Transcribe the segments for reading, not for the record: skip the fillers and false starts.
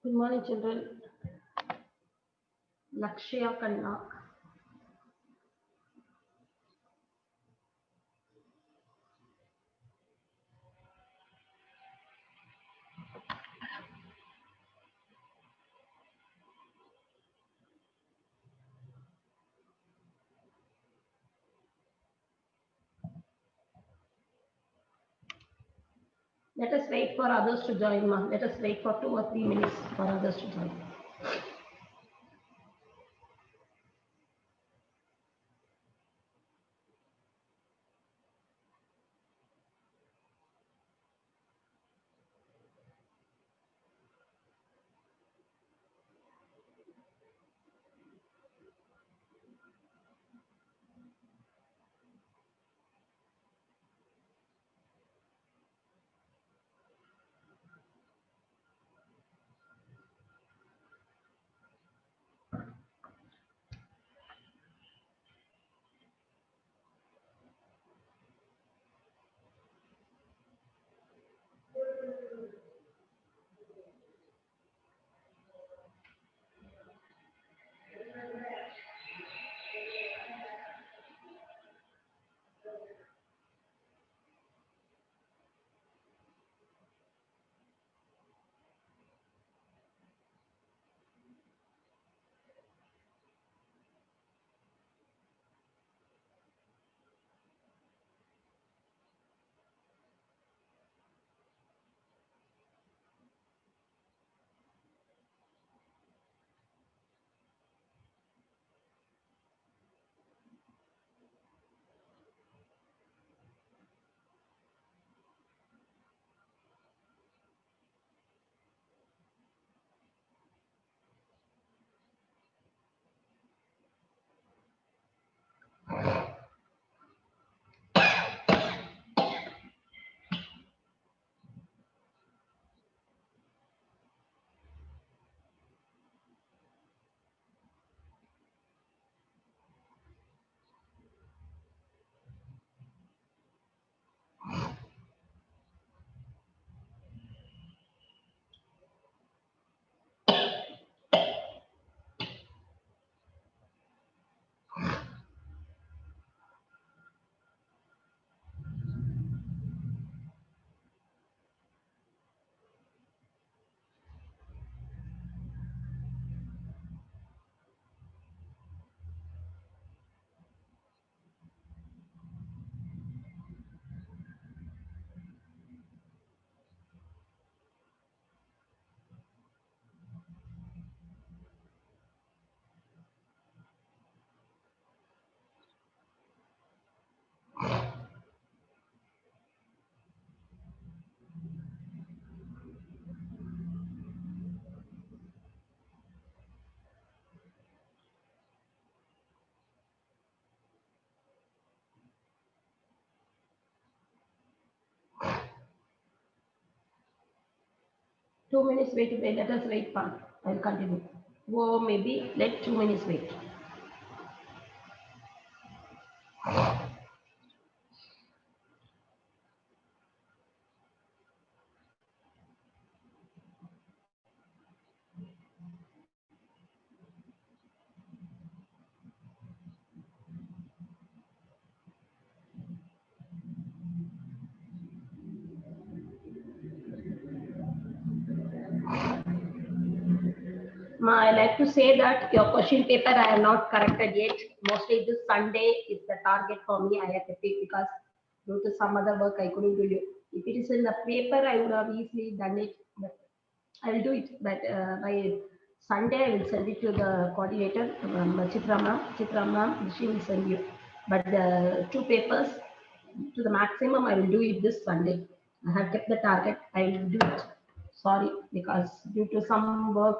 Good morning, children. Lakshya Kanna. Let us wait for others to join, ma. Let us wait for 2 or 3 minutes for others to join. Two minutes wait. Let us wait, ma. I will continue. Oh, maybe let 2 minutes wait. Ma, I like to say that your question paper I have not corrected yet. Mostly this Sunday is the target for me. I have to take because due to some other work I couldn't do it. If it is in the paper, I would have easily done it. But I will do it. But by Sunday, I will send it to the coordinator, Chitra ma'am. Chitra ma'am, she will send you. But the two papers, to the maximum, I will do it this Sunday. I have kept the target. I will do it. Sorry, because due to some work,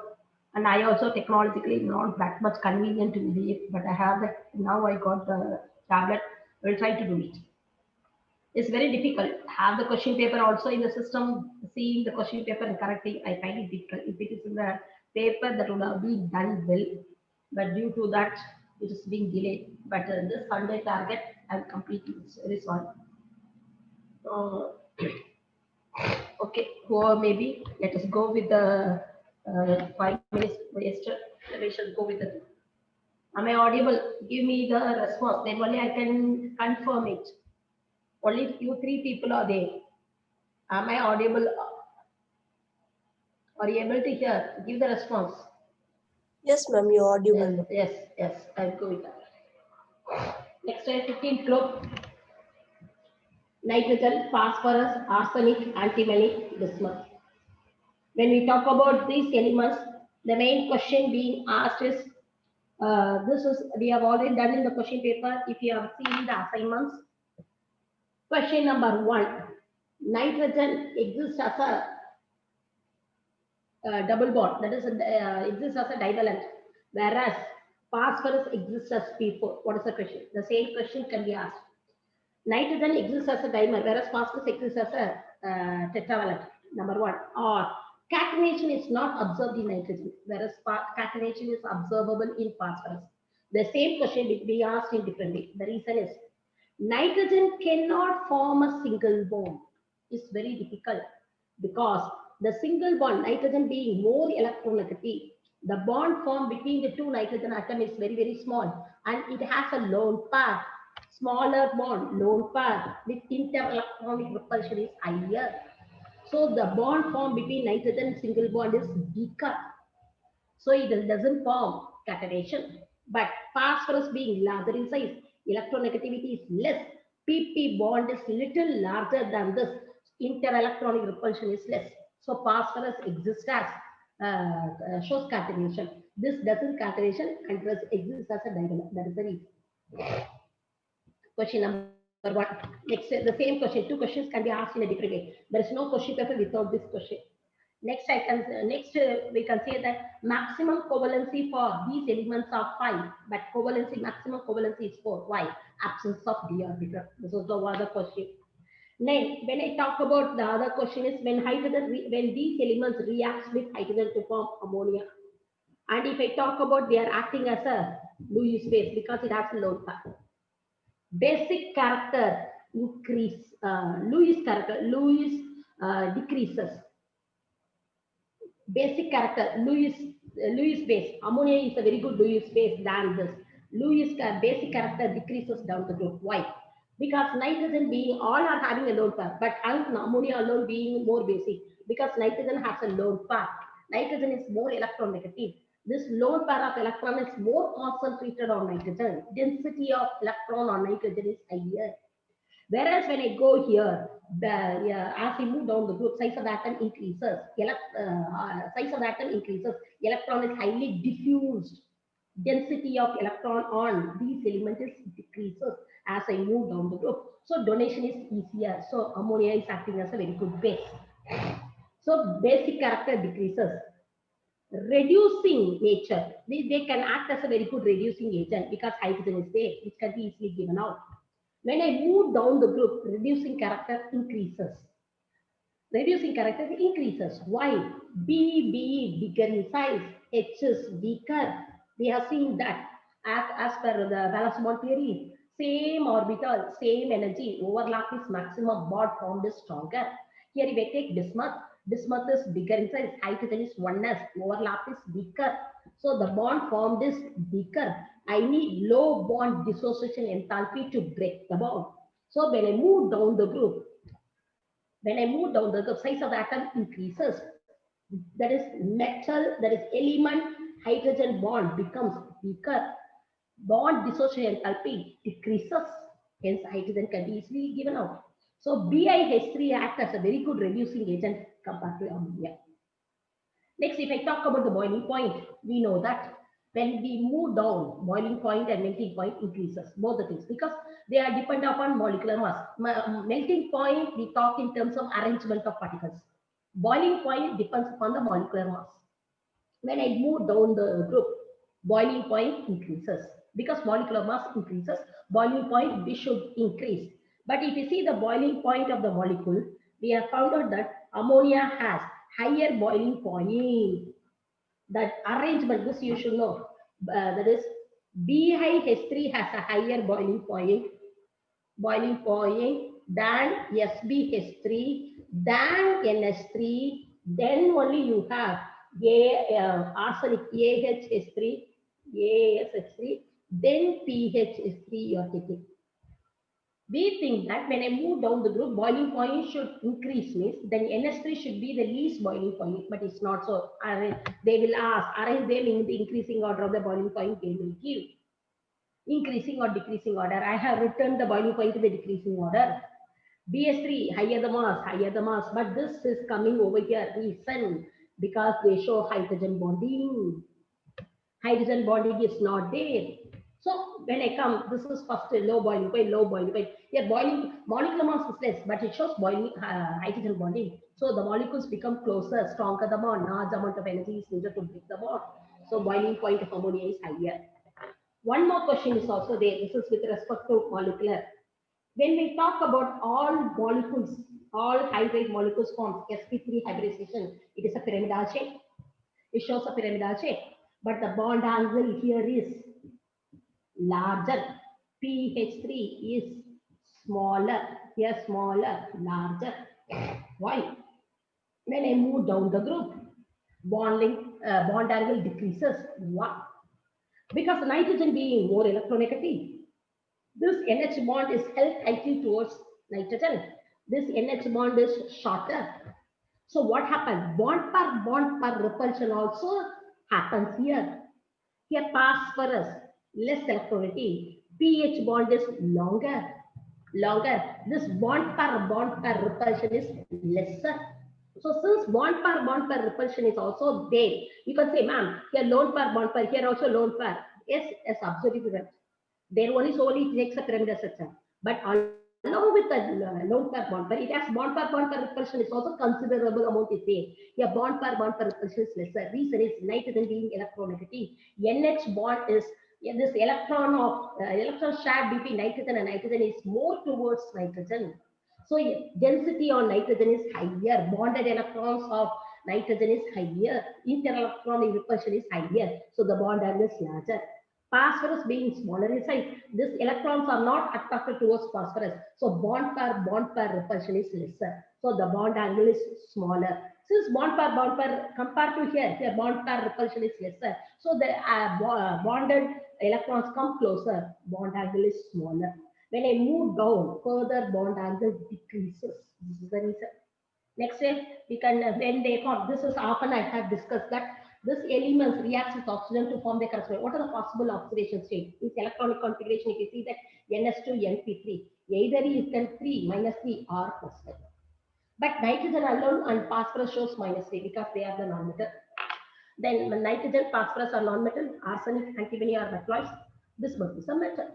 and I also technologically not that much convenient to do it, but I have that now. I got the tablet. I will try to do it. It's very difficult. Have the question paper also in the system, seeing the question paper and correcting, I find it difficult. If it is in the paper, that would have been done well, but due to that, it is being delayed. But this Sunday target, I'll complete it. It's very sorry. Uh, okay, or maybe let us go with the 5 minutes wasted. We should go with it. Am I audible? Give me the response. Then only I can confirm it. Only you three people are there. Am I audible? Are you able to hear? Give the response. Yes, ma'am, you're audible. Yes, yes, yes. I'll go with that. Next, 15th group. Nitrogen, phosphorus, arsenic, antimony, bismuth. When we talk about these elements, the main question being asked is, this is, we have already done in the question paper, if you have seen the assignments. Question number 1, nitrogen exists as a double bond, that is, exists as a divalent, whereas phosphorus exists as P4. What is the question? The same question can be asked. Nitrogen exists as a dimer, whereas phosphorus exists as a tetravalent, number 1. Or catenation is not observed in nitrogen, whereas catenation is observable in phosphorus. The same question will be asked in different way. The reason is nitrogen cannot form a single bond. It's very difficult because the single bond, nitrogen being more electronegative, the bond formed between the two nitrogen atoms is very, very small, and it has a lone pair. Smaller bond, lone pair with interelectronic repulsion is higher. So the bond formed between nitrogen and single bond is weaker. So it doesn't form catenation. But phosphorus being larger in size, electronegativity is less. PP bond is little larger than this. Interelectronic repulsion is less. So phosphorus exists as shows catenation. This doesn't catenation and does exist as a diagonal. That is the reason. Question number 1. Next, the same question. 2 questions can be asked in a different way. There is no question paper without this question. Next, we can say that maximum covalency for these elements are 5, but maximum covalency is 4. Why? Absence of d orbital. This is the other question. Then, when I talk about the other question is when these elements react with hydrogen to form ammonia. And if I talk about, they are acting as a Lewis base because it has a lone pair. Basic character increase, Lewis decreases. Basic character, Lewis base. Ammonia is a very good Lewis base than this. Basic character decreases down the group. Why? Because nitrogen being, all are having a lone pair, but ammonia alone being more basic, because nitrogen has a lone pair. Nitrogen is more electronegative. This lone pair of electron is more concentrated on nitrogen. Density of electron on nitrogen is higher. Whereas when I go here, as we move down the group, size of the atom increases. Size of the atom increases. Electron is highly diffused. Density of electron on these elements decreases as I move down the group. So donation is easier. So ammonia is acting as a very good base. So basic character decreases. Reducing nature. They can act as a very good reducing agent because hydrogen is there, which can be easily given out. When I move down the group, reducing character increases. Reducing character increases. Why? B bigger in size, H is weaker. We have seen that as per the valence bond theory. Same orbital, same energy, overlap is maximum, bond formed is stronger. Here we take bismuth. Bismuth is bigger in size, hydrogen is oneness, overlap is weaker. So the bond formed is weaker. I need low bond dissociation enthalpy to break the bond. So when I move down the group, size of the atom increases. That is metal, that is element, hydrogen bond becomes weaker. Bond dissociation enthalpy decreases. Hence, hydrogen can be easily given out. So BiH3 acts as a very good reducing agent compared to ammonia. Next, if I talk about the boiling point, we know that when we move down, boiling point and melting point increases, both the things, because they are dependent upon molecular mass. Melting point, we talk in terms of arrangement of particles. Boiling point depends upon the molecular mass. When I move down the group, boiling point increases. Because molecular mass increases, boiling point we should increase. But if you see the boiling point of the molecule, we have found out that ammonia has higher boiling point. That arrangement, this you should know. That is, BiH3 has a higher boiling point than SbH3, than NH3. Then only you have arsenic AHS3, ASH3, then PHS3 you are taking. We think that when I move down the group, boiling point should increase, means then NS3 should be the least boiling point, but it's not so. They will ask, arrange them in the increasing order of the boiling point, they will give increasing or decreasing order. I have written the boiling point to the decreasing order. BS3, higher the mass, but this is coming over here. Reason, because they show hydrogen bonding. Hydrogen bonding is not there. So when I come, this is first low boiling point, low boiling point. Yeah, boiling molecular mass is less, but it shows boiling hydrogen bonding. So the molecules become closer, stronger the bond, large amount of energy is needed to break the bond. So boiling point of ammonia is higher. One more question is also there. This is with respect to molecular. When we talk about all molecules, all hydride molecules form sp3 hybridization, it is a pyramidal shape. It shows a pyramidal shape, but the bond angle here is larger. pH3 is smaller. Here smaller, larger. Why? When I move down the group, bond angle decreases. Why? Because nitrogen being more electronegative, this NH bond is held tightly towards nitrogen. This NH bond is shorter. So what happens? Bond per repulsion also happens here. Here phosphorus, less electronegative. pH bond is longer. This bond per repulsion is lesser. So since bond per repulsion is also there, you can say, ma'am, here lone pair, bond pair, here also lone pair. Yes, as absolutely correct. There one is only takes a pyramidal structure. But along with the lone pair bond pair, it has bond pair repulsion is also considerable amount is there. Here bond pair repulsion is lesser. Reason is nitrogen being electronegative. NH bond is this electron share between nitrogen and nitrogen is more towards nitrogen. So density on nitrogen is higher. Bonded electrons of nitrogen is higher. Inter-electronic repulsion is higher. So the bond angle is larger. Phosphorus being smaller in size, these electrons are not attracted towards phosphorus. So bond pair repulsion is lesser. So the bond angle is smaller. Since bond pair compared to here bond pair repulsion is lesser. So the bonded electrons come closer. Bond angle is smaller. When I move down, further bond angle decreases. This is the reason. Next step, we can when they form. This is often I have discussed that this elements reacts with oxygen to form the corresponding. What are the possible oxidation states? In electronic configuration, if you see that NS2, NP3, either is then 3, -3 or +5. But nitrogen alone and phosphorus shows -3 because they are the non-metal. Then nitrogen, phosphorus are non-metal, arsenic, antimony are metalloids. This must be some metal.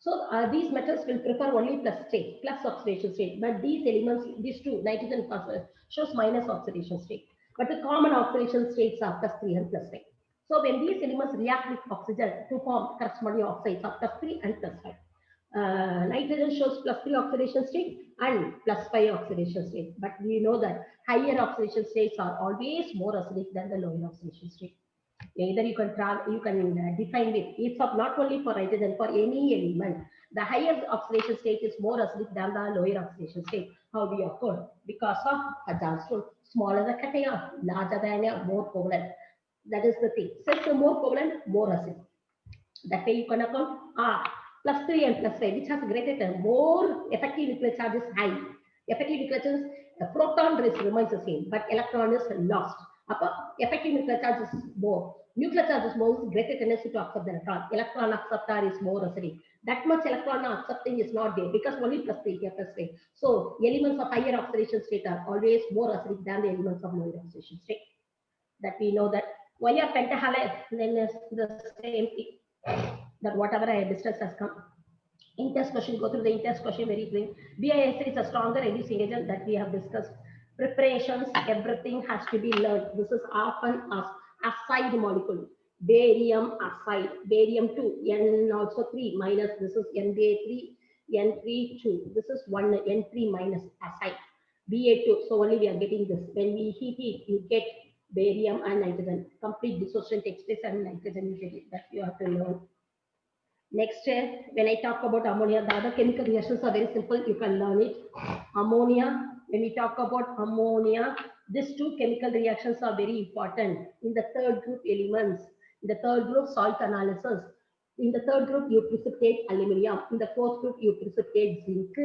So these metals will prefer only plus state, plus oxidation state. But these elements, these two, nitrogen and phosphorus, shows minus oxidation state. But the common oxidation states are +3 and +5. So when these elements react with oxygen to form corresponding oxides of +3 and +5. Nitrogen shows +3 oxidation state and +5 oxidation state. But we know that higher oxidation states are always more acidic than the lower oxidation state. Either you can define it. It's not only for hydrogen, for any element. The higher oxidation state is more acidic than the lower oxidation state. How do you occur? Because of Hajj's. Smaller the cation, larger the anion, more covalent. That is the thing. Since the more covalent, more acid. That way you can account +3 and +5, which has greater, more effective nuclear charge is high. Effective nuclear charge, the proton remains the same, but electron is lost. Effective nuclear charge is more. Nuclear charge is more, greater tendency to accept the electron. Electron acceptor is more acidic. That much electron accepting is not there because only +3 here +5. So elements of higher oxidation state are always more acidic than the elements of lower oxidation state. That we know that when are pentahalide, then is the same thing. That whatever I discussed has come. In test question, go through the in-test question very quick. BIS is a stronger reducing agent that we have discussed. Preparations, everything has to be learned. This is often as aside molecule. Barium aside, barium 2, N also 3 minus, this is NBA3, N3 2. This is 1 N3 minus aside. BA2, so only we are getting this. When we heat it, you get barium and nitrogen. Complete dissociation takes place and nitrogen you get it. That you have to learn. Next, when I talk about ammonia, the other chemical reactions are very simple. You can learn it. Ammonia, when we talk about ammonia, These two chemical reactions are very important. In the third group elements, in the third group salt analysis, in the third group you precipitate aluminium, in the fourth group you precipitate zinc.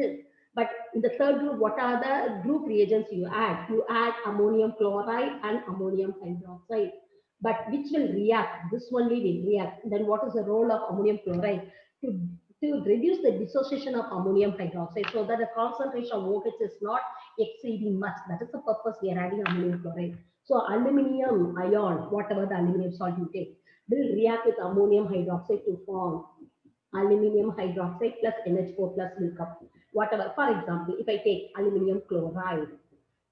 But in the third group, what are the group reagents you add? You add ammonium chloride and ammonium hydroxide. But which will react? This only will react. Then what is the role of ammonium chloride? To, to reduce the dissociation of ammonium hydroxide so that the concentration of OH is not exceeding much. That is the purpose we are adding ammonium chloride. So aluminum ion, whatever the aluminum salt you take, will react with ammonium hydroxide to form aluminum hydroxide plus NH4 plus will come. Whatever, for example, if I take aluminum chloride,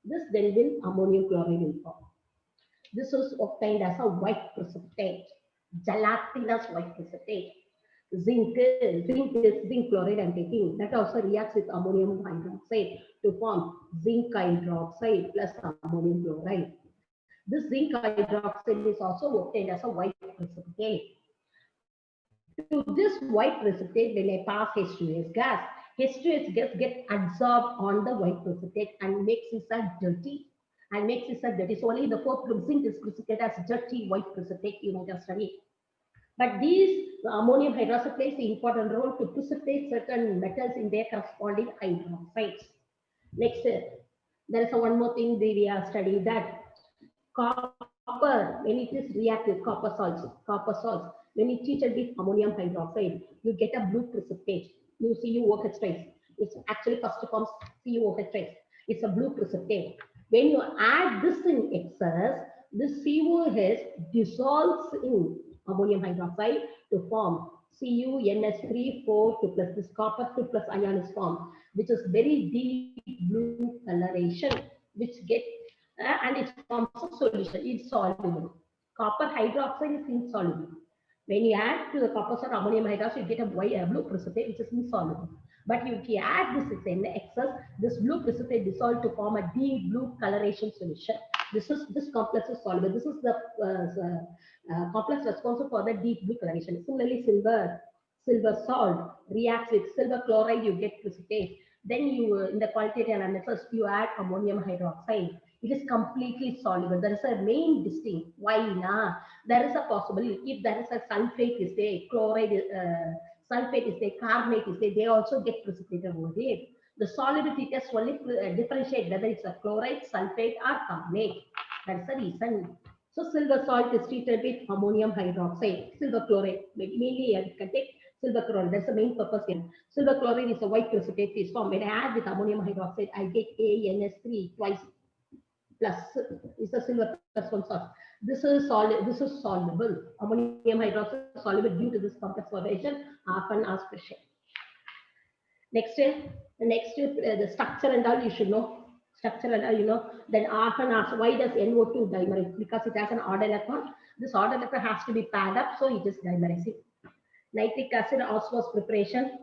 this then will ammonium chloride will form. This is obtained as a white precipitate, gelatinous white precipitate. Zinc is zinc chloride I'm taking. That also reacts with ammonium hydroxide to form zinc hydroxide plus ammonium chloride. This zinc hydroxide is also obtained as a white precipitate. To this white precipitate, when I pass H2S gas, H2S gas gets absorbed on the white precipitate and makes it a dirty. So only the fourth group zinc is precipitated as dirty white precipitate you might have studied. But these ammonium hydroxide plays an important role to precipitate certain metals in their corresponding hydroxides. Next, there is one more thing we have studied, that copper, when it is reactive, copper salts, when it treated with ammonium hydroxide, you get a blue precipitate. You CuOH trace. It's actually first forms CuOH trace. It's a blue precipitate. When you add this in excess, this CuOH dissolves in ammonium hydroxide to form CuNH3 4 2 plus. This copper 2 plus ion is formed, which is very deep blue coloration, which get and it forms a solution. It's soluble. Copper hydroxide is insoluble. When you add to the copper salt ammonium hydroxide, you get a blue precipitate, which is insoluble. But if you add this in the excess, this blue precipitate dissolved to form a deep blue coloration solution. This complex is soluble. This is the complex responsible for the deep blue coloration. Similarly, silver salt reacts with silver chloride, you get precipitate. Then you, in the qualitative analysis, you add ammonium hydroxide. It is completely soluble. There is a main distinct. Why na? There is a possibility, if there is a sulfate is there, chloride, sulfate is there, carbonate is there, they also get precipitated over there. The solubility test only differentiate whether it's a chloride, sulfate, or carbonate. That's the reason. So silver salt is treated with ammonium hydroxide, silver chloride. Mainly you can take silver chloride. That's the main purpose here. Silver chloride is a white precipitate is formed. When I add with ammonium hydroxide, I get ANS3 twice plus is the silver plus one salt. This is soluble. Ammonium hydroxide is soluble due to this complex formation, often asked question. Next is the structure and all you should know. Structure and all you know. Then often asked, why does NO2 dimerize? Because it has an odd electron. This odd electron has to be paired up, so it is dimerizing. Nitric acid osmose preparation,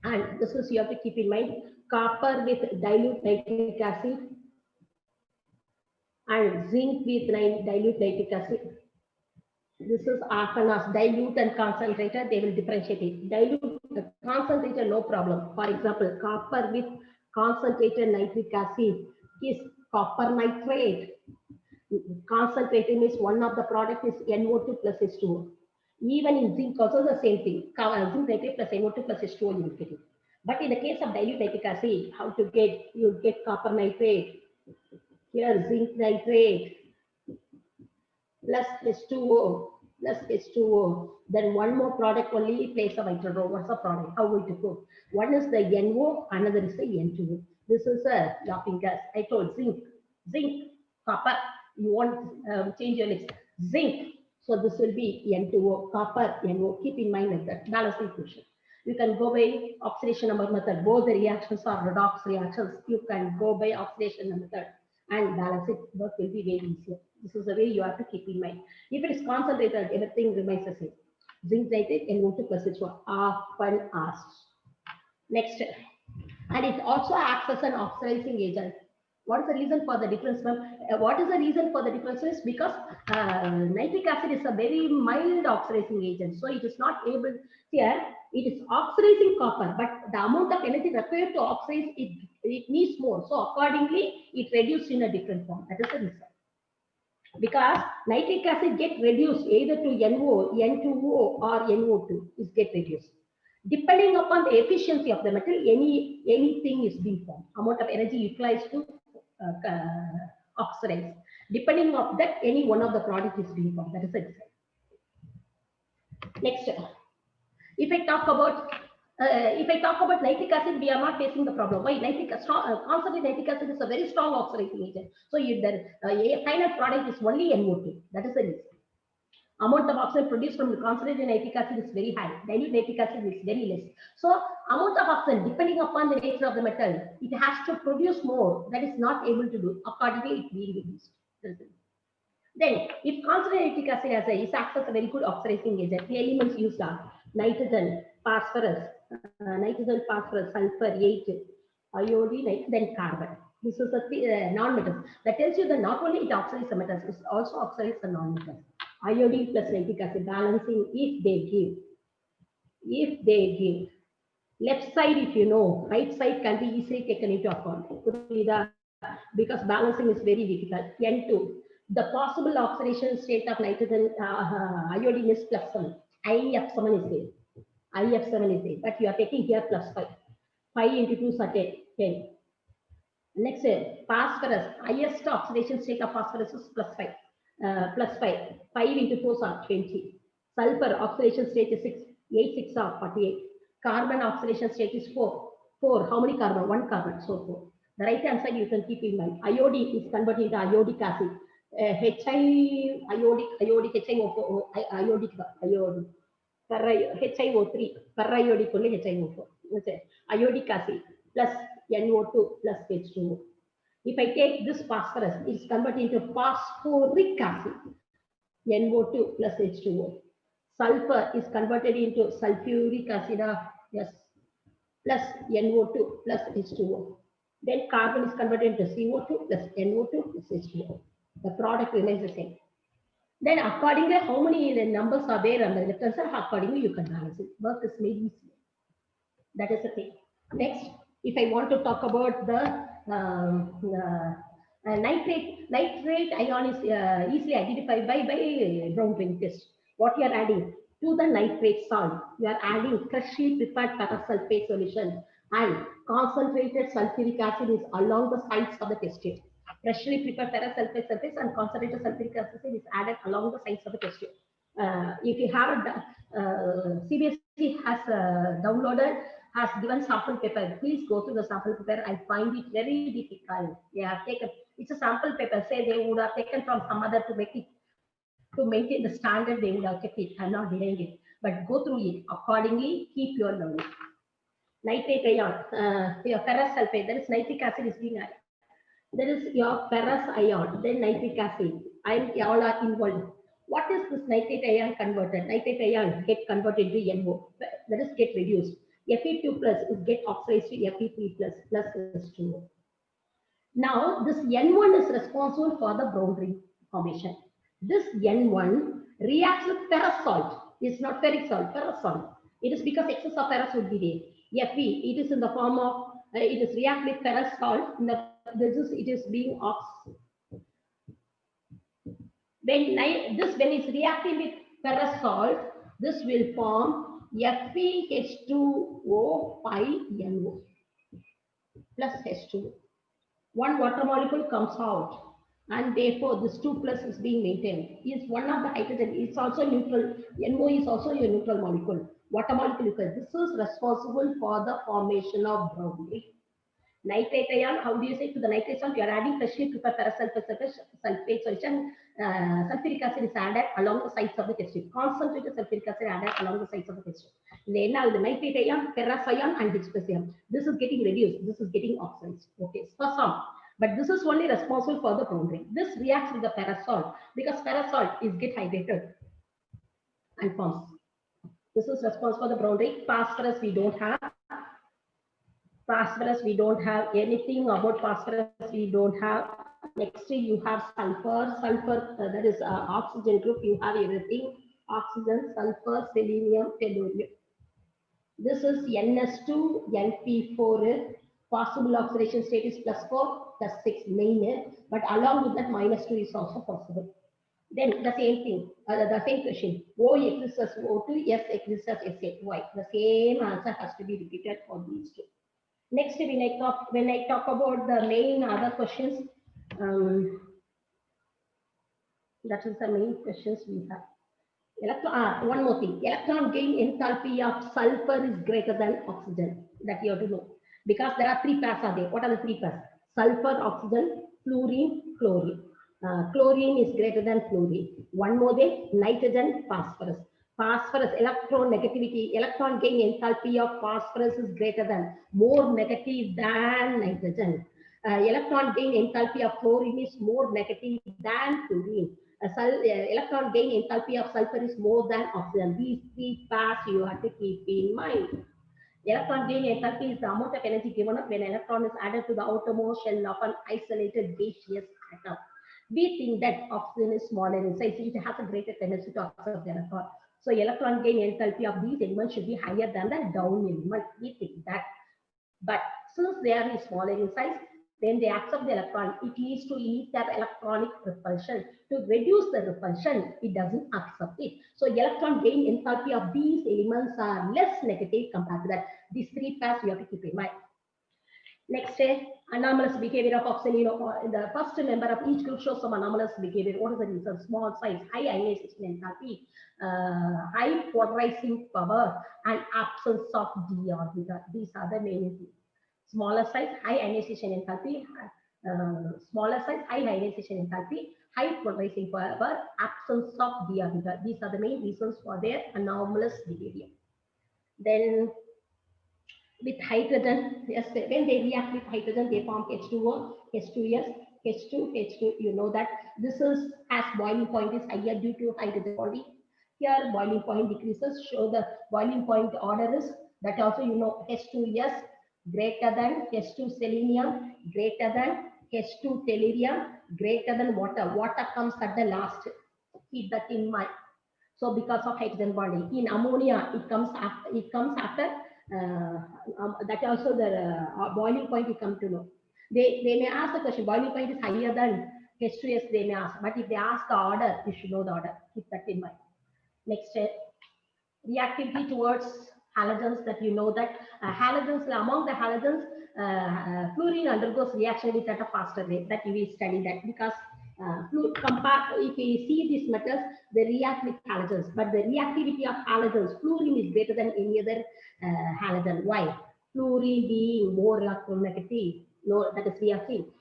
and this is you have to keep in mind. Copper with dilute nitric acid and zinc with dilute nitric acid. This is often as dilute and concentrated, they will differentiate it. Dilute, concentrated, no problem. For example, copper with concentrated nitric acid is copper nitrate. Concentrated means one of the product is NO2 plus H2O. Even in zinc also the same thing. Zinc nitrate plus NO2 plus H2O you will get it. But in the case of dilute nitric acid, how to get? You get copper nitrate. Here zinc nitrate plus H2O. Then one more product only plays a vital role. What's the product? How will it go? One is the NO, another is the N2O. This is a laughing gas. I told zinc, copper. You want change your list. Zinc. So this will be N2O, copper, NO. Keep in mind like that. Balancing equation. You can go by oxidation number method. Both the reactions are redox reactions. You can go by oxidation method and balance it. Work will be very easier. This is the way you have to keep in mind. If it is concentrated, everything remains the same. Zinc nitrate NO2 plus H2O, often asked. Next, and it also acts as an oxidizing agent. What is the reason for the difference, ma'am? What is the reason for the difference is because nitric acid is a very mild oxidizing agent. So it is not able, here it is oxidizing copper, but the amount of energy required to oxidize it It needs more. So accordingly, it reduced in a different form. That is the reason. Because nitric acid get reduced either to NO, N2O or NO2 is get reduced. Depending upon the efficiency of the metal, anything is being formed. Amount of energy utilized to oxidize. Depending on that, any one of the product is being formed. That is it. Next, if I talk about nitric acid, we are not facing the problem. Why? Concentrated nitric acid is a very strong oxidizing agent. So if the final product is only NO2, that is the reason. Amount of oxygen produced from the concentrated nitric acid is very high. Dilute nitric acid is very less. So amount of oxygen, depending upon the nature of the metal, it has to produce more. That is not able to do. Accordingly, it will be reduced. Then, if concentrated nitric acid is acts as a very good oxidizing agent, the elements used are nitrogen, phosphorus, sulfur, 8, iodine, then carbon. This is a non-metals. That tells you that not only it oxidizes the metals, it also oxidizes the non-metals. Iodine plus nitric acid balancing if they give. Left side, if you know, right side can be easily taken into account. Because balancing is very difficult. N2. The possible oxidation state of nitrogen iodine is +7. IF7 is there. IF7 is there. But you are taking here +5. 5 into 2 is 10. Next, phosphorus. Highest oxidation state of phosphorus is +5. +5. 5 into 4 is 20. Sulfur oxidation state is 6. 8 6 are 48. Carbon oxidation state is 4. 4. How many carbon? 1 carbon. So 4. The right hand side you can keep in mind. Iodine is converted into iodic acid. iodic, iodic, HiO3, periodic only HiO4. Iodic acid plus NO2 plus H2O. If I take this phosphorus, it is converted into phosphoric acid, NO2 plus H2O. Sulfur is converted into sulfuric acid, yes, plus NO2 plus H2O. Then carbon is converted into CO2 plus NO2 plus H2O. The product remains the same. Then accordingly, how many numbers are there on the left hand side, accordingly you can balance it. Work is made easier. That is the thing. Next, if I want to talk about the nitrate ion is easily identified by brown ring test. What you are adding to the nitrate salt, you are adding freshly prepared parasulfate solution and concentrated sulfuric acid is along the sides of the test tube. Freshly prepared parasulfate surface and concentrated sulfuric acid is added along the sides of the test tube. If you have CBSE has downloaded, has given sample paper, please go through the sample paper. I find it very difficult. They have taken, it's a sample paper, say they would have taken from some other to make it, to maintain the standard, they would have kept it. I'm not denying it, but go through it accordingly, keep your learning. Nitrate ion, your ferrous sulfate, that is nitric acid is being added. There is your ferrous ion, then nitric acid, and all are involved. What is this nitrate ion converted? Nitrate ion get converted to NO, that is get reduced. Fe2 plus is get oxidized to Fe3 plus H2O. Now this N1 is responsible for the brown ring formation. This N1 reacts with ferrous salt. It's not ferric salt, ferrous salt. It is because excess of ferrous would be there. Fe, it is in the form of, it is react with ferrous salt. It is being when it's reacting with ferrous salt, this will form FeH2O5NO plus H2O. One water molecule comes out, and therefore this 2 plus is being maintained. Is one of the hydrogen. It's also neutral. NO is also a neutral molecule. Water molecule. This is responsible for the formation of brown ring. Nitrate ion, how do you say to the nitrate salt? You are adding freshly prepared parasulfate solution. Sulfuric acid is added along the sides of the test tube. Concentrated sulfuric acid added along the sides of the test tube. Then now the nitrate ion, ferrous ion, and H plus ion. This is getting reduced. This is getting oxidized. Okay, for some. But this is only responsible for the brown ring. This reacts with the ferrous salt because ferrous salt is get hydrated and forms. This is responsible for the brown ring. Phosphorus we don't have. Phosphorus, we don't have anything about phosphorus, we don't have. Next, you have sulfur, that is oxygen group, you have everything, oxygen, sulfur, selenium, tellurium. This is NS2, NP4, Possible oxidation state is +4, +6 main, but along with that -2 is also possible. Then the same thing, the same question. O exists as O2, S exists as SA. Why? The same answer has to be repeated for these two. Next, when I talk about the main other questions, that is the main questions we have. One more thing. Electron gain enthalpy of sulfur is greater than oxygen. That you have to know. Because there are three pairs are there. What are the three pairs? Sulfur, oxygen, fluorine, chlorine. Chlorine is greater than fluorine. One more there, nitrogen, phosphorus. Phosphorus, electron negativity, electron gain enthalpy of phosphorus is greater than, more negative than nitrogen. Electron gain enthalpy of fluorine is more negative than fluorine. Electron gain enthalpy of sulfur is more than oxygen. These three pairs you have to keep in mind. Electron gain enthalpy is the amount of energy given up when an electron is added to the outermost shell of an isolated gaseous atom. We think that oxygen is smaller in size, it has a greater tendency to absorb the electron. So electron gain enthalpy of these elements should be higher than the down element. We think that. But since they are smaller in size, when they absorb the electron, it leads to inter-electronic repulsion. To reduce the repulsion, it doesn't absorb it. So electron gain enthalpy of these elements are less negative compared to that. These three pairs you have to keep in mind. Next, anomalous behavior of oxygen. The first member of each group shows some anomalous behavior. What is the reason? Small size, high ionization enthalpy, high polarizing power, and absence of d orbital. These are the main things. Smaller size, high ionization enthalpy, smaller size, high ionization enthalpy, high polarizing power, absence of d orbital. These are the main reasons for their anomalous behavior. Then with hydrogen, yes, when they react with hydrogen, they form H2O, H2S, H2, you know that this is as boiling point is higher due to hydrogen bonding. Here boiling point decreases, show the boiling point order is, that also you know H2S greater than H2 selenium, greater than H2 tellurium, greater than water. Water comes at the last. Keep that in mind. So because of hydrogen bonding, in ammonia it comes after. That also the boiling point you come to know. They may ask the question, boiling point is higher than H2S, they may ask, but if they ask the order, you should know the order. Keep that in mind. Next, reactivity towards halogens, that you know that halogens, among the halogens, fluorine undergoes reaction with at a faster rate. That you will study that, because if you see these metals, they react with halogens, but the reactivity of halogens, fluorine is greater than any other halogen. Why? Fluorine being more electronegative, no, that is we have seen.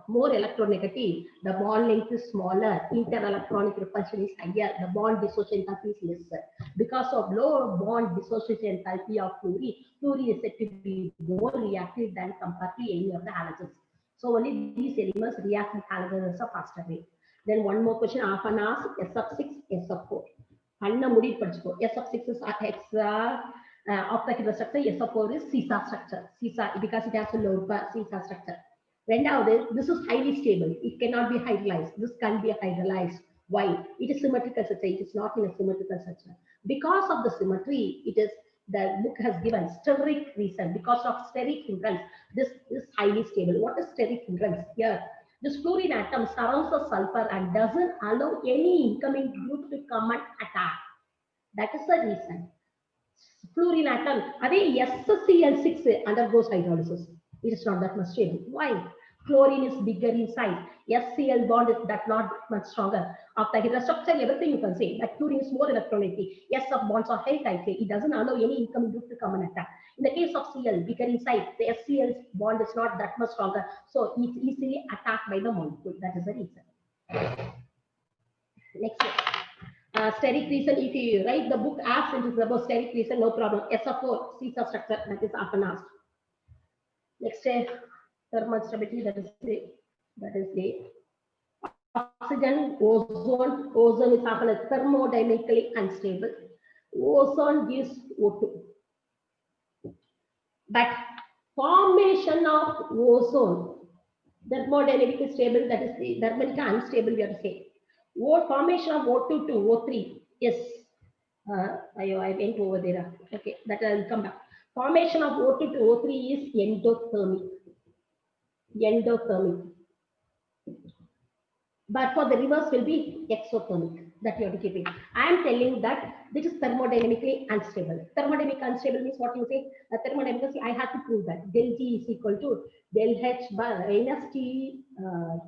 More electronegative, the bond length is smaller, inter-electronic repulsion is higher, the bond dissociation enthalpy is lesser. Because of lower bond dissociation enthalpy of fluorine is said to be more reactive than compared to any of the halogens. So only these elements react with halogens at a faster rate. Then one more question often asked, S of 6, S of 4. S of 6 is hexa octahedral structure, S of 4 is seesaw structure. Seesaw, because it has a low seesaw structure. This is highly stable. It cannot be hydrolyzed. This can be hydrolyzed. Why? It is symmetrical structure. It is not in a symmetrical structure. Because of the symmetry, it is, the book has given steric reason. Because of steric hindrance, this is highly stable. What is steric hindrance? Here, this fluorine atom surrounds the sulfur and doesn't allow any incoming group to come and attack. That is the reason. Fluorine atom, SCl6 undergoes hydrolysis. It is not that much stable. Why? Chlorine is bigger in size. SCl bond is that not much stronger. Octahedral structure, everything you can say. But fluorine is more electronegative. S of bonds are high tightly. It doesn't allow any incoming group to come and attack. In the case of Cl, bigger in size, the SCl bond is not that much stronger. So it's easily attacked by the molecule. That is the reason. Next one. Steric reason, if you write the book as it is about steric reason, no problem. S of 4, seesaw structure, that is often asked. Next, thermal stability, that is the oxygen, ozone is often thermodynamically unstable. Ozone gives O2. But formation of ozone, thermodynamically stable, that is the thermally unstable, we have to say. Formation of O2 to O3 is, I went over there. Okay, that I will come back. Formation of O2 to O3 is endothermic. Endothermic. But for the reverse will be exothermic. That you have to keep it. I am telling that this is thermodynamically unstable. Thermodynamic unstable means what you say? Thermodynamically, I have to prove that del G is equal to del H by minus T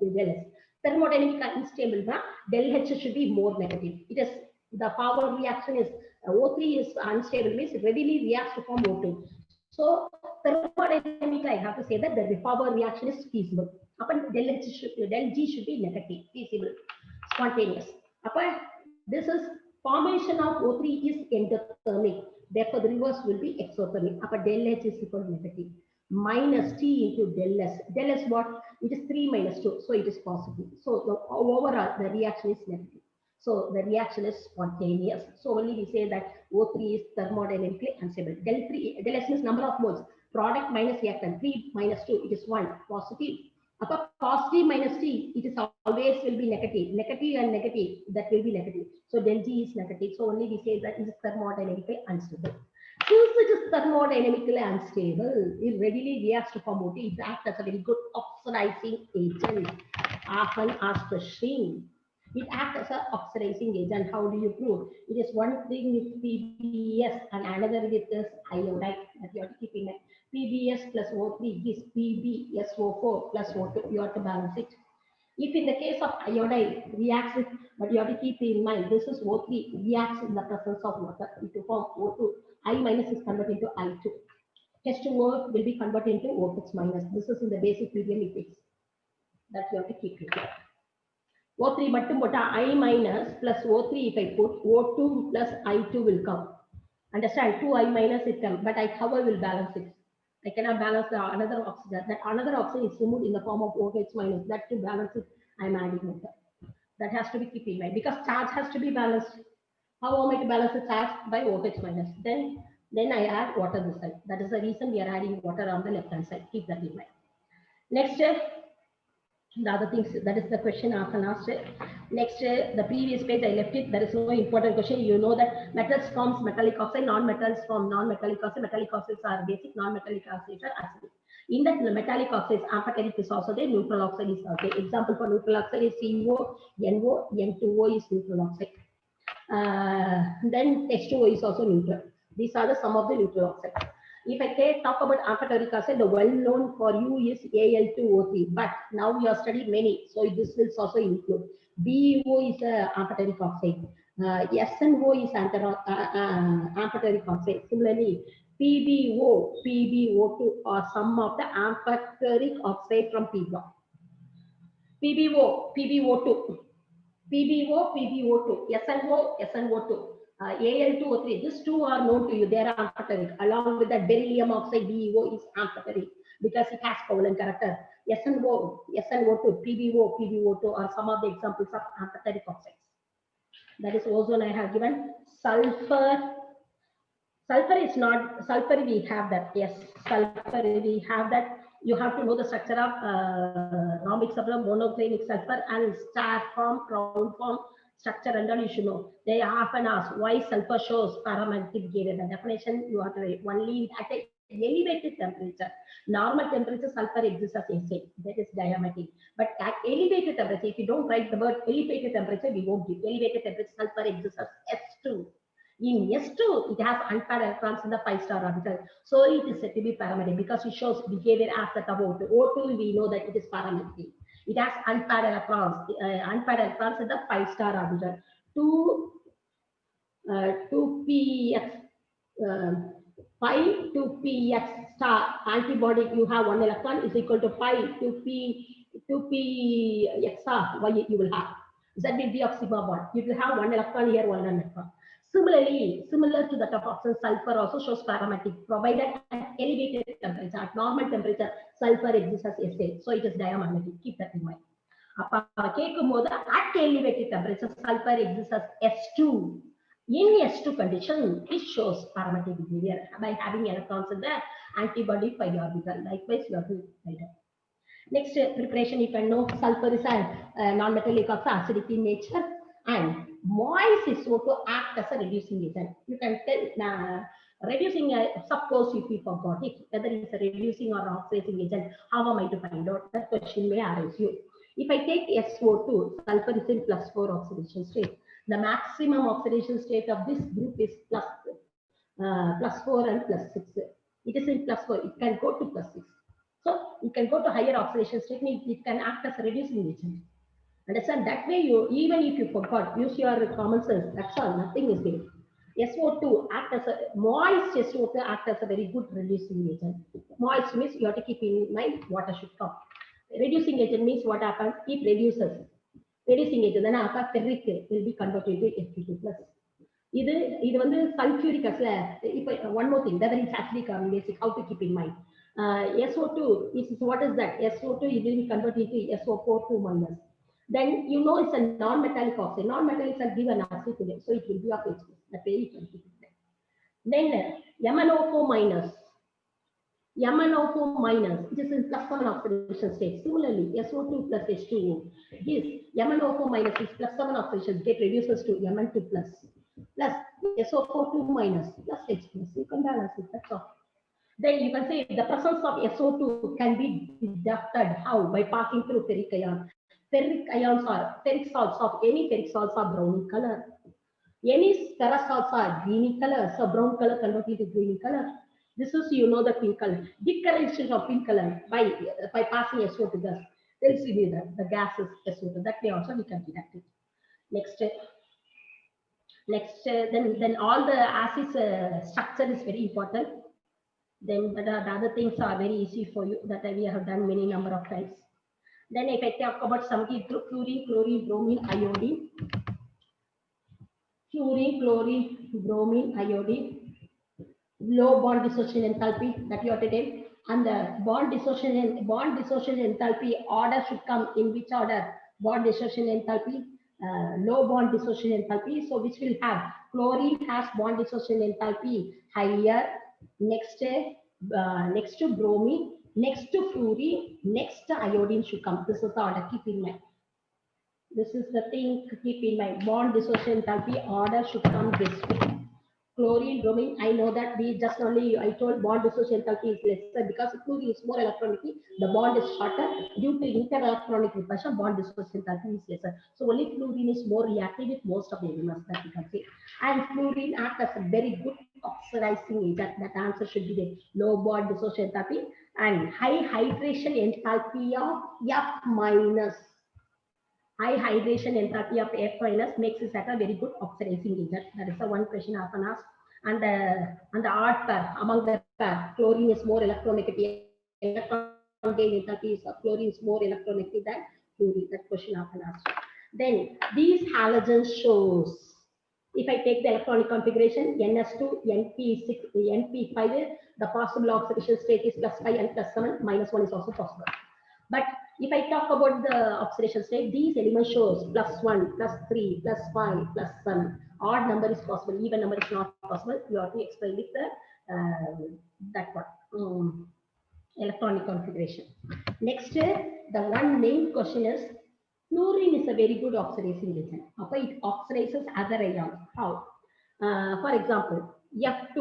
del S. Thermodynamic unstable, del H should be more negative. It is the power reaction is O3 is unstable means it readily reacts to form O2. So thermodynamic, I have to say that the power reaction is feasible. Upon del G should be negative, feasible, spontaneous. Upon this is formation of O3 is endothermic. Therefore, the reverse will be exothermic. Upon del H is equal to negative. Minus T into del S. Del S what? It is 3 minus 2. So it is positive. So the overall the reaction is negative. So the reaction is spontaneous. So only we say that O3 is thermodynamically unstable. Del S means number of moles. Product minus reactant. 3 minus 2, it is 1. Positive. Upper positive minus T, it is always will be negative. Negative and negative, that will be negative. So del G is negative. So only we say that it is thermodynamically unstable. Since it is thermodynamically unstable, it readily reacts to form O2. It acts as a very good oxidizing agent, often asked question. It acts as an oxidizing agent. How do you prove? It is one thing with PBS and another with this iodide that you have to keep in mind. PBS plus O3 is PbSO4 plus O2. You have to balance it. If in the case of iodide reacts with, but you have to keep in mind, this is O3 reacts in the presence of water to form O2. I minus is converted into I2. H2O will be converted into O6 minus. This is in the basic medium ethics that you have to keep it. O3 மட்டும் போட்டா I minus plus O3 if I put O2 plus I2 will come. Understand? 2I minus it come, but I however will balance it. I cannot balance the another oxygen. That another oxygen is removed in the form of OH minus. That to balance it, I am adding water. That has to be kept in mind because charge has to be balanced. How am I to balance the charge? By OH minus. Then I add water this side. That is the reason we are adding water on the left hand side. Keep that in mind. Next, the other things, that is the question often asked. Next, the previous page I left it. There is no important question. You know that metals forms metallic oxide, non-metals form non-metallic oxide. Metallic oxides are basic, non-metallic oxides are acidic. In that metallic oxides, amphoteric is also there, neutral oxide is also there. Example for neutral oxide is CO, NO, N2O is neutral oxide. Then H2O is also neutral. These are the some of the neutral oxides. If I talk about amphoteric oxide, the well known for you is Al2O3, but now we have studied many, so this will also include. BeO is amphoteric oxide. SNO is amphoteric oxide. Similarly, PbO, PbO2 are some of the amphoteric oxide from P block. PbO, PbO2, PbO, PbO2, SNO, SNO2. Al2O3, these two are known to you, they are amphoteric. Along with that, beryllium oxide, BeO is amphoteric because it has covalent character. SNO, SNO2, PbO, PbO2 are some of the examples of amphoteric oxides. That is ozone I have given. Sulfur. Sulfur is not, sulfur we have that, yes, sulfur we have that. You have to know the structure of rhombic sulfur, monoclinic sulfur and star form, crown form, structure and all you should know. They often ask why sulfur shows paramagnetic behavior. The definition you have to write only at an elevated temperature. Normal temperature sulfur exists as SA, that is diametric. But at elevated temperature, if you don't write the word elevated temperature, we won't give. Elevated temperature sulfur exists as S2. In S2, it has unpaired electrons in the 5-star orbital. So it is said to be paramagnetic because it shows behavior as that of O2. O2, we know that it is paramagnetic. It has unpaired electrons in the 5-star orbital. 2px 5 2px star antibody, you have 1 electron is equal to 5 2px star. Why you will have? Z will be of sigma bond. You will have 1 electron here, 1 electron. Similarly, similar to that of oxygen, sulfur also shows paramagnetic, provided at elevated temperature. At normal temperature, sulfur exists as SA, so it is diamagnetic. Keep that in mind. At elevated temperature, sulfur exists as S2. In S2 condition, it shows paramagnetic behavior by having electrons in the antibody pi orbital. Likewise, you have to write it. Next preparation, you can know sulfur is a non-metallic oxide, acidic in nature, and moist is so to act as a reducing agent. You can tell Reducing, suppose if we forgot it, whether it's a reducing or oxidizing agent, how am I to find out? That question may arise you. If I take SO2, sulfur is in +4 oxidation state. The maximum oxidation state of this group is +4 and +6. It is in +4. It can go to +6. So it can go to higher oxidation state. It can act as a reducing agent. Understand? That way, you even if you forgot, use your common sense. That's all. Nothing is there. SO2 act as a moist SO2 act as a very good reducing agent. Moist means you have to keep in mind water should come. Reducing agent means what happens? It reduces. Reducing agent then ferric will be converted to Fe2 plus. இது இது வந்து sulfuric acid. இப்போ one more thing, whether it's acidic or basic, how to keep in mind. SO2 is what is that? SO2 it will be converted to SO4 2 minus. Then you know it's a non-metallic oxide. Non-metallics are given acid to them, so it will be of H+. That way you can keep it there. Then MnO4 minus. MnO4 minus, it is in +7 oxidation state. Similarly, SO2 plus H2O. Yes, MnO4 minus is +7 oxidation get reduces to Mn2 plus SO4 2 minus plus H plus. You can balance it. That's all. Then you can say the presence of SO2 can be deducted. How? By passing through ferric ion. Ferric ions are ferric salts of any ferric salts are brown color. Any ferrous salts are greeny color. So brown color converted to greeny color. This is, you know, the pink color. Decoloration of pink color by passing SO2 gas. Tells you that the gas is SO2. That way also we can detect it. Next, then all the acids structure is very important. Then the other things are very easy for you that we have done many number of times. Then if I talk about some fluorine, chlorine, bromine, iodine. Fluorine, chlorine, bromine, iodine. Low bond dissociation enthalpy that you have to take. And the bond dissociation enthalpy order should come in which order? Bond dissociation enthalpy. Low bond dissociation enthalpy. So which will have chlorine has bond dissociation enthalpy higher. Next to bromine, next to fluorine, next to iodine should come. This is the order. Keep in mind. This is the thing to keep in mind. Bond dissociation enthalpy order should come this way. Chlorine, bromine, I know that we just only, I told bond dissociation enthalpy is lesser because fluorine is more electronically, the bond is shorter. Due to interelectronic repulsion, bond dissociation enthalpy is lesser. So only fluorine is more reactive with most of the elements that we can see. And fluorine acts as a very good oxidizing agent. That answer should be the low bond dissociation enthalpy and high hydration enthalpy of F minus. High hydration enthalpy of F minus makes it a very good oxidizing agent. That is the one question often asked. And the odd pair among the pair, chlorine is more electronegative. Electron gain enthalpy is chlorine is more electronegative than fluorine. That question often asked. Then these halogens shows. If I take the electronic configuration, NS2, NP6, NP5, the possible oxidation state is +5 and +7. -1 is also possible. But if I talk about the oxidation state, these elements shows +1, +3, +5, +7. Odd number is possible, even number is not possible. You have to explain with the that one electronic configuration. Next, the one main question is fluorine is a very good oxidizing agent. It oxidizes other ions. How? For example, F2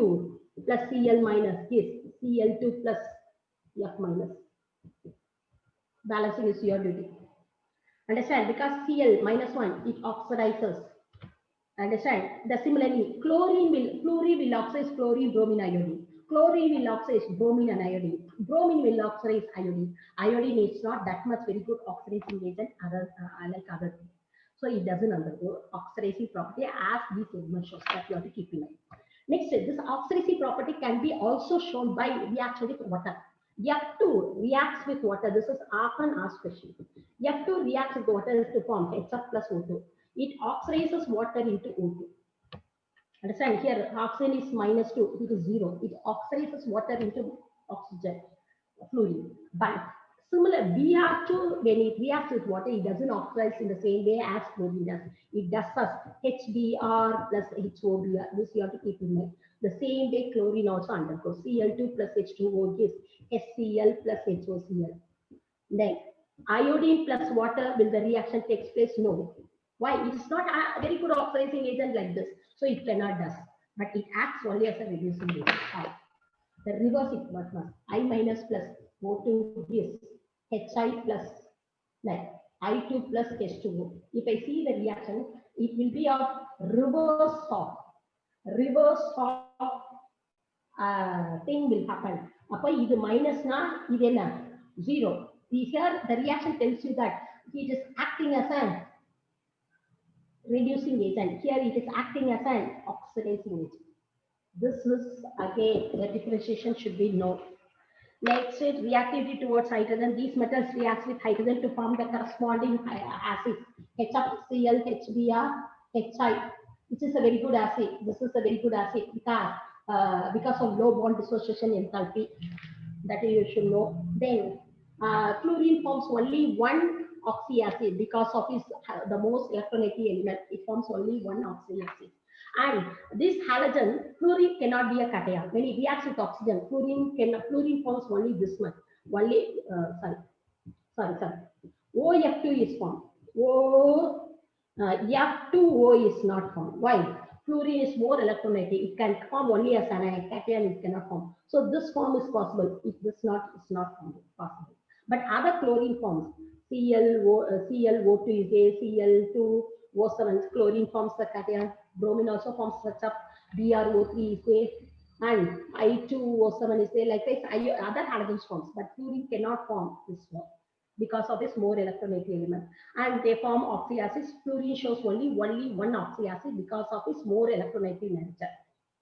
plus Cl minus is Cl2 plus F minus. Balancing is your duty. Understand? Because Cl-1, it oxidizes. Understand? Similarly, fluorine will oxidize chlorine, bromine, iodine. Chlorine will oxidize bromine and iodine. Bromine will oxidize iodine. Iodine is not that much very good oxidizing agent like other things. So it doesn't undergo oxidizing property as these elements shows that you have to keep in mind. Next, this oxidizing property can be also shown by reaction with water. F2 reacts with water. This is often asked question. F2 reacts with water to form HF plus O2. It oxidizes water into O2. Understand? Here, oxygen is -2. It is 0. It oxidizes water into oxygen, fluorine. But similar, Br2, when it reacts with water, it doesn't oxidize in the same way as fluorine does. It does first HBr plus HOBr. This you have to keep in mind. The same way chlorine also undergoes. Cl2 plus H2O gives HCl plus HOCl. Then iodine plus water, will the reaction takes place? No. Why? It is not a very good oxidizing agent like this. So it cannot does. but it acts only as a reducing agent. The reverse it must. I minus plus O2 gives HI plus like I2 plus H2O. If I see the reaction, it will be of reverse of thing will happen. அப்ப இது மைனஸ்னா இது என்ன zero. Here the reaction tells you that it is acting as an reducing agent. Here it is acting as an oxidizing agent. This is again the differentiation should be known. Next is reactivity towards hydrogen. These metals react with hydrogen to form the corresponding acid HCl, HBr, HI. Which is a very good acid. This is a very good acid because of low bond dissociation enthalpy. That you should know. Then fluorine forms only one oxyacid because of its the most electronegative element. It forms only one oxyacid. And this halogen, fluorine cannot be a cation. When it reacts with oxygen, fluorine forms only this one. Only sorry. OF2 is formed. F2O is not formed. Why? Fluorine is more electronegative. It can form only as an cation. It cannot form. So this form is possible. If this not, it's not possible. But other chlorine forms, ClO2 is a Cl2O7. Chlorine forms the cation. Bromine also forms such up. BrO3 is a, and I2O7 is a, like this. Other halogens forms, but fluorine cannot form this one because of its more electronegative element. And they form oxyacids. Fluorine shows only one oxyacid because of its more electronegative nature.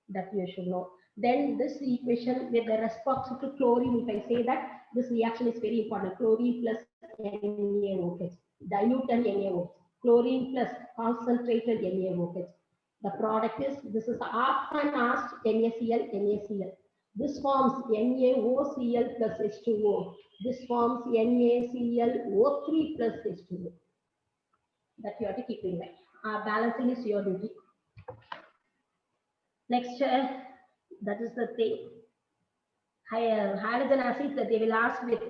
That you should know. Then this equation with the respect to chlorine, if I say that this reaction is very important. Chlorine plus NaOH, diluted NaOH, chlorine plus concentrated NaOH. The product is, this is often asked NaCl. This forms NaOCl plus H2O. This forms NaClO3 plus H2O. That you have to keep in mind. Balancing is your duty. Next, that is the thing. Halogen acids that they will ask with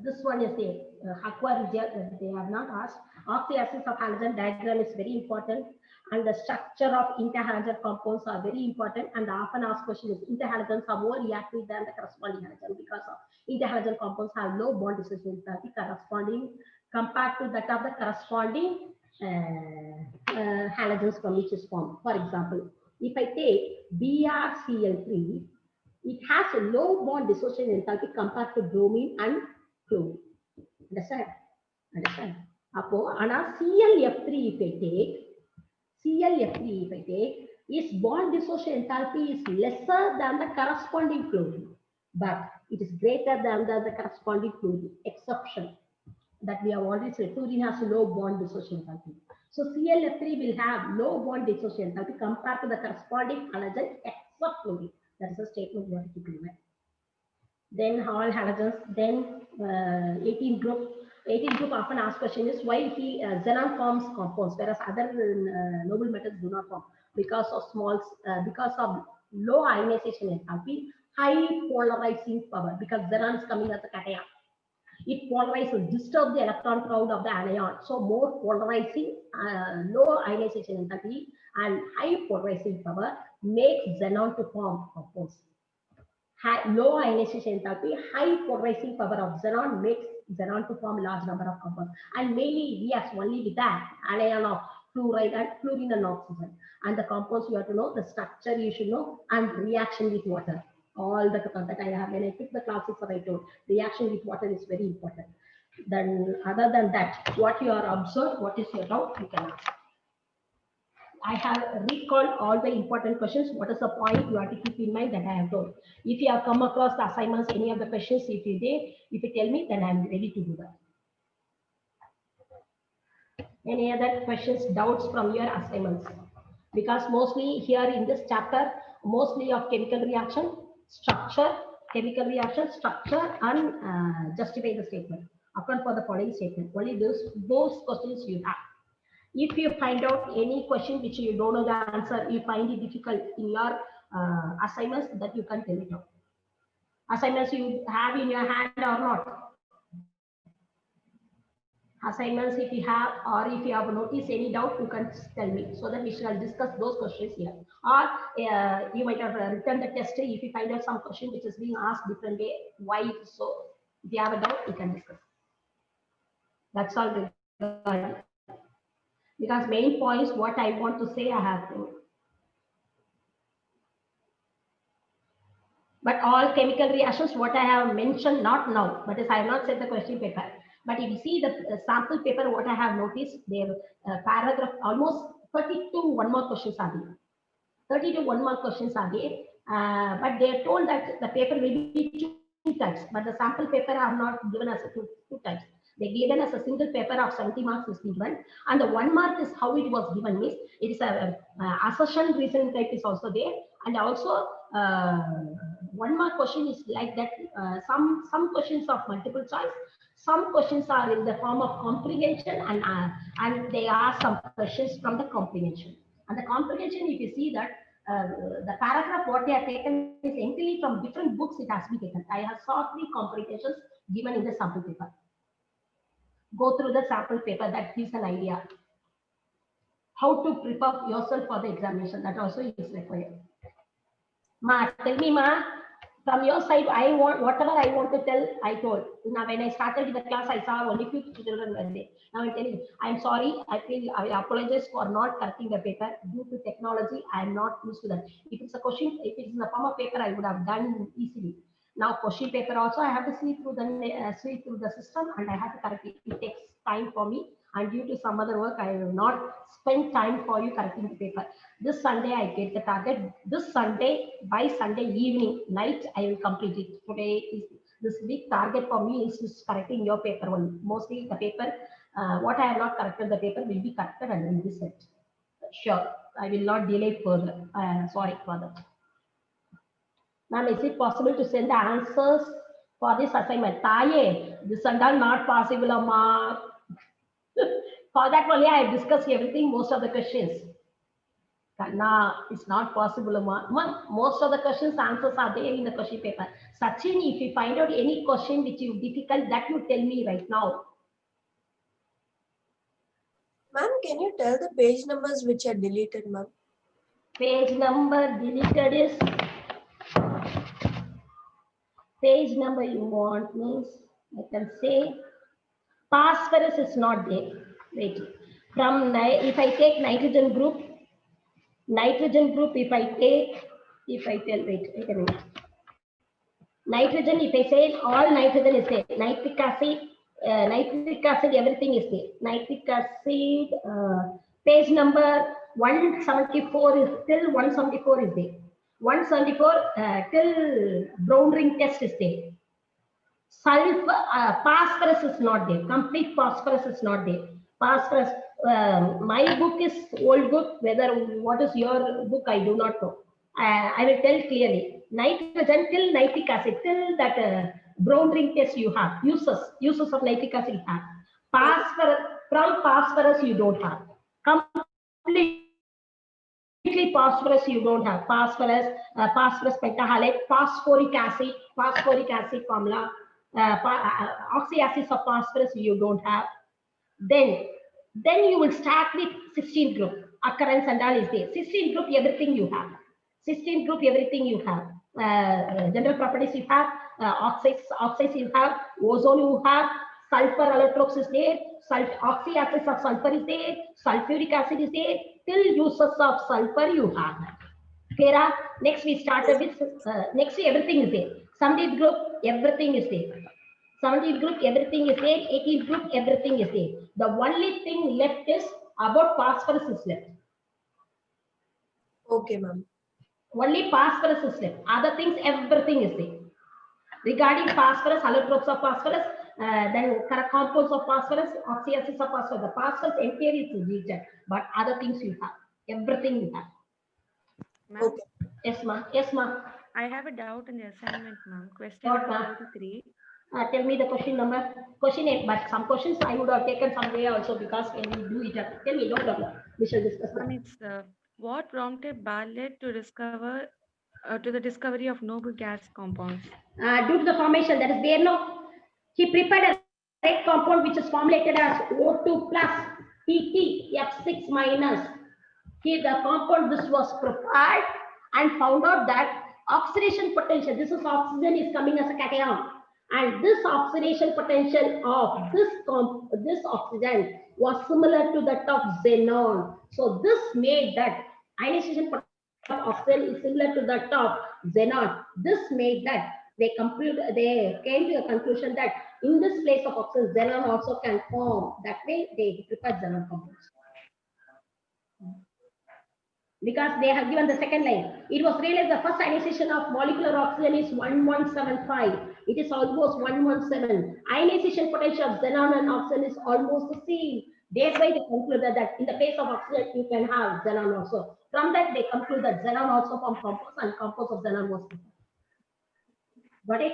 this one is the aqua regia that they have not asked. Oxyacids of halogen diagram is very important, and the structure of interhalogen compounds are very important. And the often asked question is interhalogens are more reactive than the corresponding halogen because of interhalogen compounds have low bond dissociation enthalpy corresponding compared to that of the corresponding halogens from which is formed. For example, if I take BrCl3, it has a low bond dissociation enthalpy compared to bromine and chlorine. Understand? Apo, ana ClF3 if I take, its bond dissociation enthalpy is lesser than the corresponding chlorine, but it is greater than the corresponding fluorine. Exception that we have already said, fluorine has a low bond dissociation enthalpy. So ClF3 will have low bond dissociation enthalpy compared to the corresponding halogen except fluorine. That is a statement we have to keep in mind. Then all halogens. Then 18 group often asked question is why xenon forms compounds whereas other noble metals do not form because of low ionization enthalpy, high polarizing power, because xenon is coming as a cation. It polarizes, disturbs the electron crowd of the anion. So more polarizing, low ionization enthalpy and high polarizing power makes xenon to form compounds. Low ionization enthalpy, high polarizing power of xenon makes xenon to form large number of compounds, and mainly reacts only with that anion of fluoride and fluorine and oxygen. And the compounds you have to know, the structure you should know, and reaction with water. All the that I have when I took the classes that I told, reaction with water is very important. Then other than that, what you are observed, what is your doubt, you can ask. I have recalled all the important questions. What is the point you have to keep in mind that I have told? If you have come across the assignments, any of the questions, if you tell me, then I am ready to do that. Any other questions, doubts from your assignments? Because mostly here in this chapter, mostly of chemical reaction, structure, and justify the statement. Account for the following statement. Only those questions you have. If you find out any question which you don't know the answer, you find it difficult in your assignments, that you can tell it out. Assignments you have in your hand or not? assignments if you have, or if you have noticed any doubt, you can tell me so that we shall discuss those questions here. Or you might have written the test if you find out some question which is being asked different way, why it is so. If you have a doubt, you can discuss. That's all regarding. Because main points, what I want to say, I have to. But all chemical reactions, what I have mentioned, not now, but I have not said the question paper. But if you see the sample paper, what I have noticed, their paragraph, almost 30 to 1 more questions are there. 30 to 1 more questions are there. But they are told that the paper will be 2 types, but the sample paper are not given as two types. They given as a single paper of 70 marks is given, and the 1 mark is how it was given means it is a assertion reasoning type is also there, and also 1 mark question is like that. Some questions of multiple choice, some questions are in the form of comprehension, and they ask some questions from the comprehension. And the comprehension, if you see that the paragraph what they are taken is entirely from different books, it has been taken. I have saw 3 comprehensions given in the sample paper. Go through the sample paper, that gives an idea. How to prepare yourself for the examination, that also is required. Ma, tell me, Ma, from your side, I want whatever I want to tell, I told. Now, when I started the class, I saw only few children were there. Now I'm telling you, I'm sorry. I apologize for not correcting the paper due to technology. I am not used to that. If it's a question, if it's in the form of paper, I would have done easily. Now, question paper also, I have to see through the system, and I have to correct it. It takes time for me, and due to some other work, I will not spend time for you correcting the paper. This Sunday, I get the target. This Sunday, by Sunday evening, night, I will complete it. Today is this big target for me is correcting your paper one. Mostly the paper, what I have not corrected, the paper will be corrected and will be sent. Sure, I will not delay further. Sorry for that. Ma'am, is it possible to send the answers for this assignment? Taye, this and all not possible, ma. For that only I have discussed everything, most of the questions. Nah, it's not possible, ma. Most of the questions answers are there in the question paper. Sachin, if you find out any question which is difficult, that you tell me right now. Ma'am, can you tell the page numbers which are deleted, ma'am? Page number deleted is page number you want means I can say phosphorus is not there. Wait. From if I take nitrogen group, if I tell, wait, I can nitrogen, if I say all nitrogen is there, nitric acid, everything is there. Nitric acid, page number 174 is till 174 is there. 174 till brown ring test is there. Sulfur, phosphorus is not there. Complete phosphorus is not there. Phosphorus, my book is old book. Whether what is your book, I do not know. I will tell clearly. Nitrogen till nitric acid, till that brown ring test you have. Uses of nitric acid you have. Phosphorus, from phosphorus you don't have. Completely phosphorus you don't have. Phosphorus pentahalate, phosphoric acid formula. Oxyacids of phosphorus you don't have. Then you will start with 16 group. Occurrence and all is there. 16 group, everything you have. 16 group, everything you have. General properties you have. Oxides you have. Ozone you have. Sulfur allotropes is there. Oxyacids of sulfur is there. Sulfuric acid is there. Till uses of sulfur you have. Kera, next we started with next everything is there. 17th group, everything is there. 17th group, everything is there. 18th group, everything is there. The only thing left is about phosphorus is left. Okay, ma'am. Only phosphorus is left. Other things, everything is there. Regarding phosphorus, allotropes of phosphorus, then compounds of phosphorus, oxyacids of phosphorus. The phosphorus entire is rejected, but other things you have. Everything you have. Okay. Yes, ma. Yes, ma. I have a doubt in the assignment, ma'am. Question What, number ma'am? 33. Tell me the question number. Question 8, but some questions I would have taken somewhere also because when we do it, tell me, no problem. We shall discuss that. Ma'am, it's what prompted Bartlett to the discovery of noble gas compounds? Due to the formation that is there, no, he prepared a correct compound which is formulated as O2 plus PT F6 minus. Here the compound this was prepared and found out that oxidation potential, this is oxygen is coming as a cation, and this oxidation potential of this oxygen was similar to that of xenon. So this made that ionization potential of oxygen is similar to that of xenon. This made that they came to the conclusion that in this place of oxygen, xenon also can form. That way they prepared xenon compounds. Because they have given the second line. It was realized the first ionization of molecular oxygen is 1175. It is almost 117. Ionization potential of xenon and oxygen is almost the same. Thereby they concluded that in the case of oxygen, you can have xenon also. From that, they conclude that xenon also form compounds and compounds of xenon was. Got it?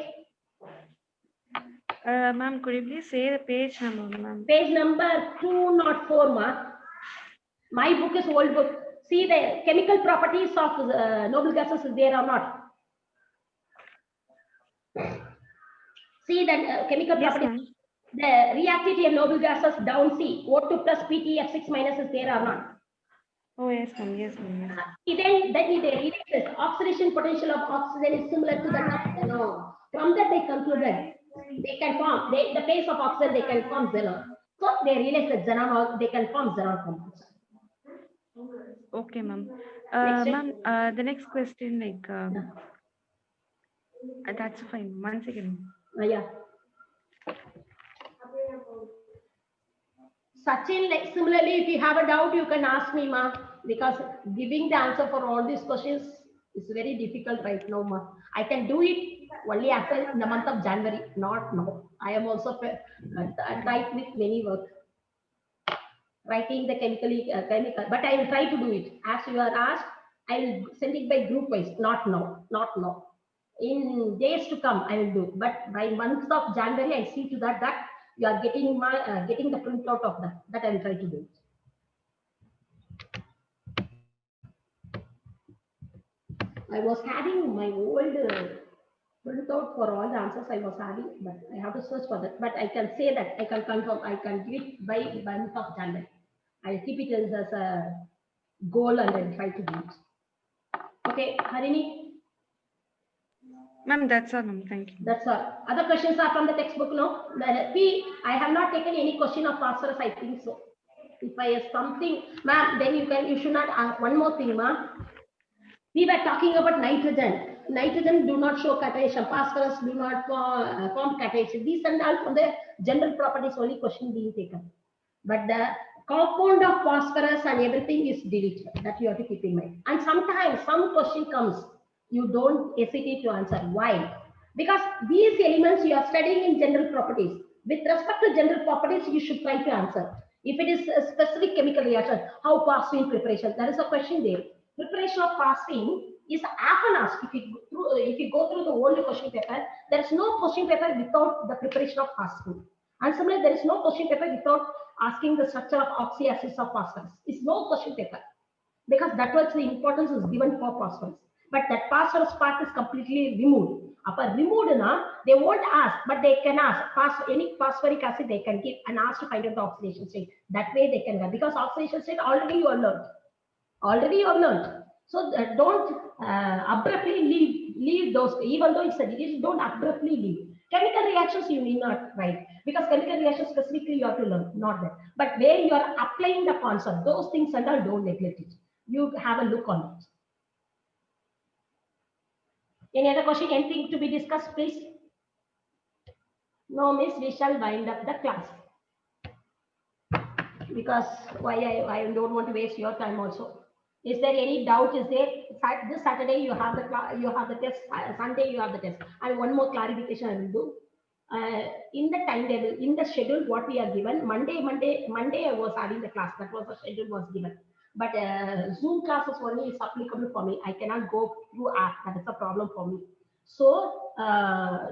Ma'am, could you please say the page number, ma'am? Page number 204, ma. My book is old book. See the chemical properties of noble gases is there or not? See the chemical Yes, properties. ma'am. The reactivity of noble gases down C, O2 plus PT F6 minus is there or not? Oh, yes, ma'am. Yes, ma'am. Yes. Then it is oxidation potential of oxygen is similar to that of xenon. From that they concluded they can form, the place of oxygen they can form xenon. So they realized that xenon, they can form xenon compounds. Okay, ma'am. Next Ma'am, the next question, like, that's fine. 1 second. Yeah. Sachin, like similarly, if you have a doubt, you can ask me, ma, because giving the answer for all these questions is very difficult right now, ma. I can do it only after in the month of January, not now. I am also tight with many work, writing the chemical, but I will try to do it. As you are asked, I will send it by group wise, not now, not now. In days to come, I will do. But by month of January, I see to that you are getting my getting the printout of that. That I will try to do. I was having my old printout for all the answers I was having, but I have to search for that. But I can say that I can confirm. I can give it by month of January. I'll keep it as a goal and I'll try to do it. Okay, Harini. Ma'am, that's all, ma'am. Thank you. That's all. Other questions are from the textbook, no? I have not taken any question of phosphorus, I think so. If I have something, ma'am, then you should not ask. One more thing, ma'am. We were talking about nitrogen. Nitrogen do not show cation. Phosphorus do not form cation. These and all from the general properties only question being taken. But the compound of phosphorus and everything is deleted. That you have to keep in mind. And sometimes some question comes, you don't hesitate to answer. Why? Because these elements you are studying in general properties. With respect to general properties, you should try to answer. If it is a specific chemical reaction, how phosphine preparation? There is a question there. Preparation of phosphine is often asked. If you go through the old question paper, there is no question paper without the preparation of phosphine. And similarly, there is no question paper without asking the structure of oxyacids of phosphorus. It's no question paper because that was the importance is given for phosphorus. But that phosphorus part is completely removed. Upon removed, they won't ask, but they can ask any phosphoric acid they can give and ask to find out the oxidation state. That way they can, because oxidation state already you have learned. Already you have learned. So don't abruptly leave those, even though it's a disease, don't abruptly leave. Chemical reactions you need not write because chemical reactions specifically you have to learn, not that. But where you are applying the concept, those things and all, don't neglect it. You have a look on it. Any other question? Anything to be discussed, please? No, miss, we shall wind up the class. Because why I don't want to waste your time also. Is there any doubt? Is there this Saturday you have the test, Sunday you have the test. And one more clarification I will do. In the timetable, in the schedule, what we are given, Monday I was having the class. That was the schedule was given. But Zoom classes only is applicable for me. I cannot go through app. That is a problem for me. So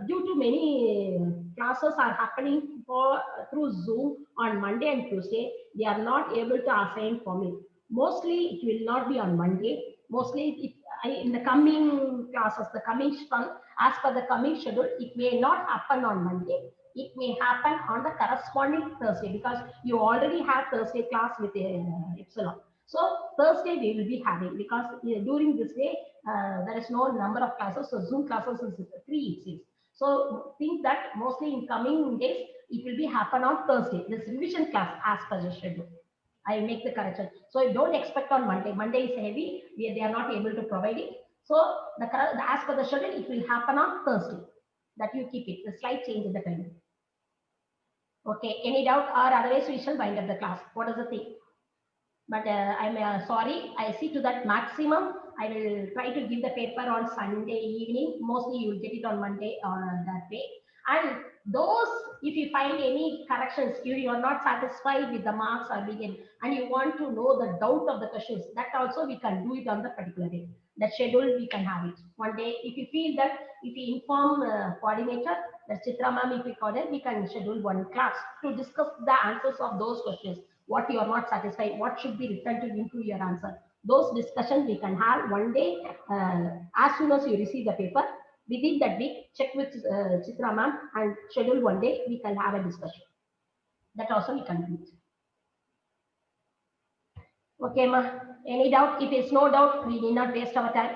due to many classes are happening through Zoom on Monday and Tuesday, they are not able to assign for me. Mostly it will not be on Monday. Mostly in the coming classes, as per the coming schedule, it may not happen on Monday. It may happen on the corresponding Thursday because you already have Thursday class with Epsilon. So Thursday we will be having, because during this day there is no number of classes, so Zoom classes is 3 it seems. So think that mostly in coming days it will be happen on Thursday. This revision class as per the schedule. I make the correction. So don't expect on Monday. Monday is heavy. They are not able to provide it. So as per the schedule, it will happen on Thursday. That you keep it. The slight change in the time. Okay. Any doubt, or otherwise we shall wind up the class. What is the thing? But I'm sorry. I see to that maximum. I will try to give the paper on Sunday evening. Mostly you will get it on Monday or that way. And those, if you find any corrections, you are not satisfied with the marks or begin, and you want to know the doubt of the questions, that also we can do it on the particular day. That schedule we can have it one day. If you feel that, if you inform coordinator, the Chitra ma'am, if we call it, we can schedule one class to discuss the answers of those questions. What you are not satisfied, what should be written to improve your answer. Those discussions we can have one day as soon as you receive the paper. Within that week, check with Chitra ma'am and schedule one day, we can have a discussion. That also we can do it. Okay, ma. Any doubt? If it's no doubt, we need not waste our time.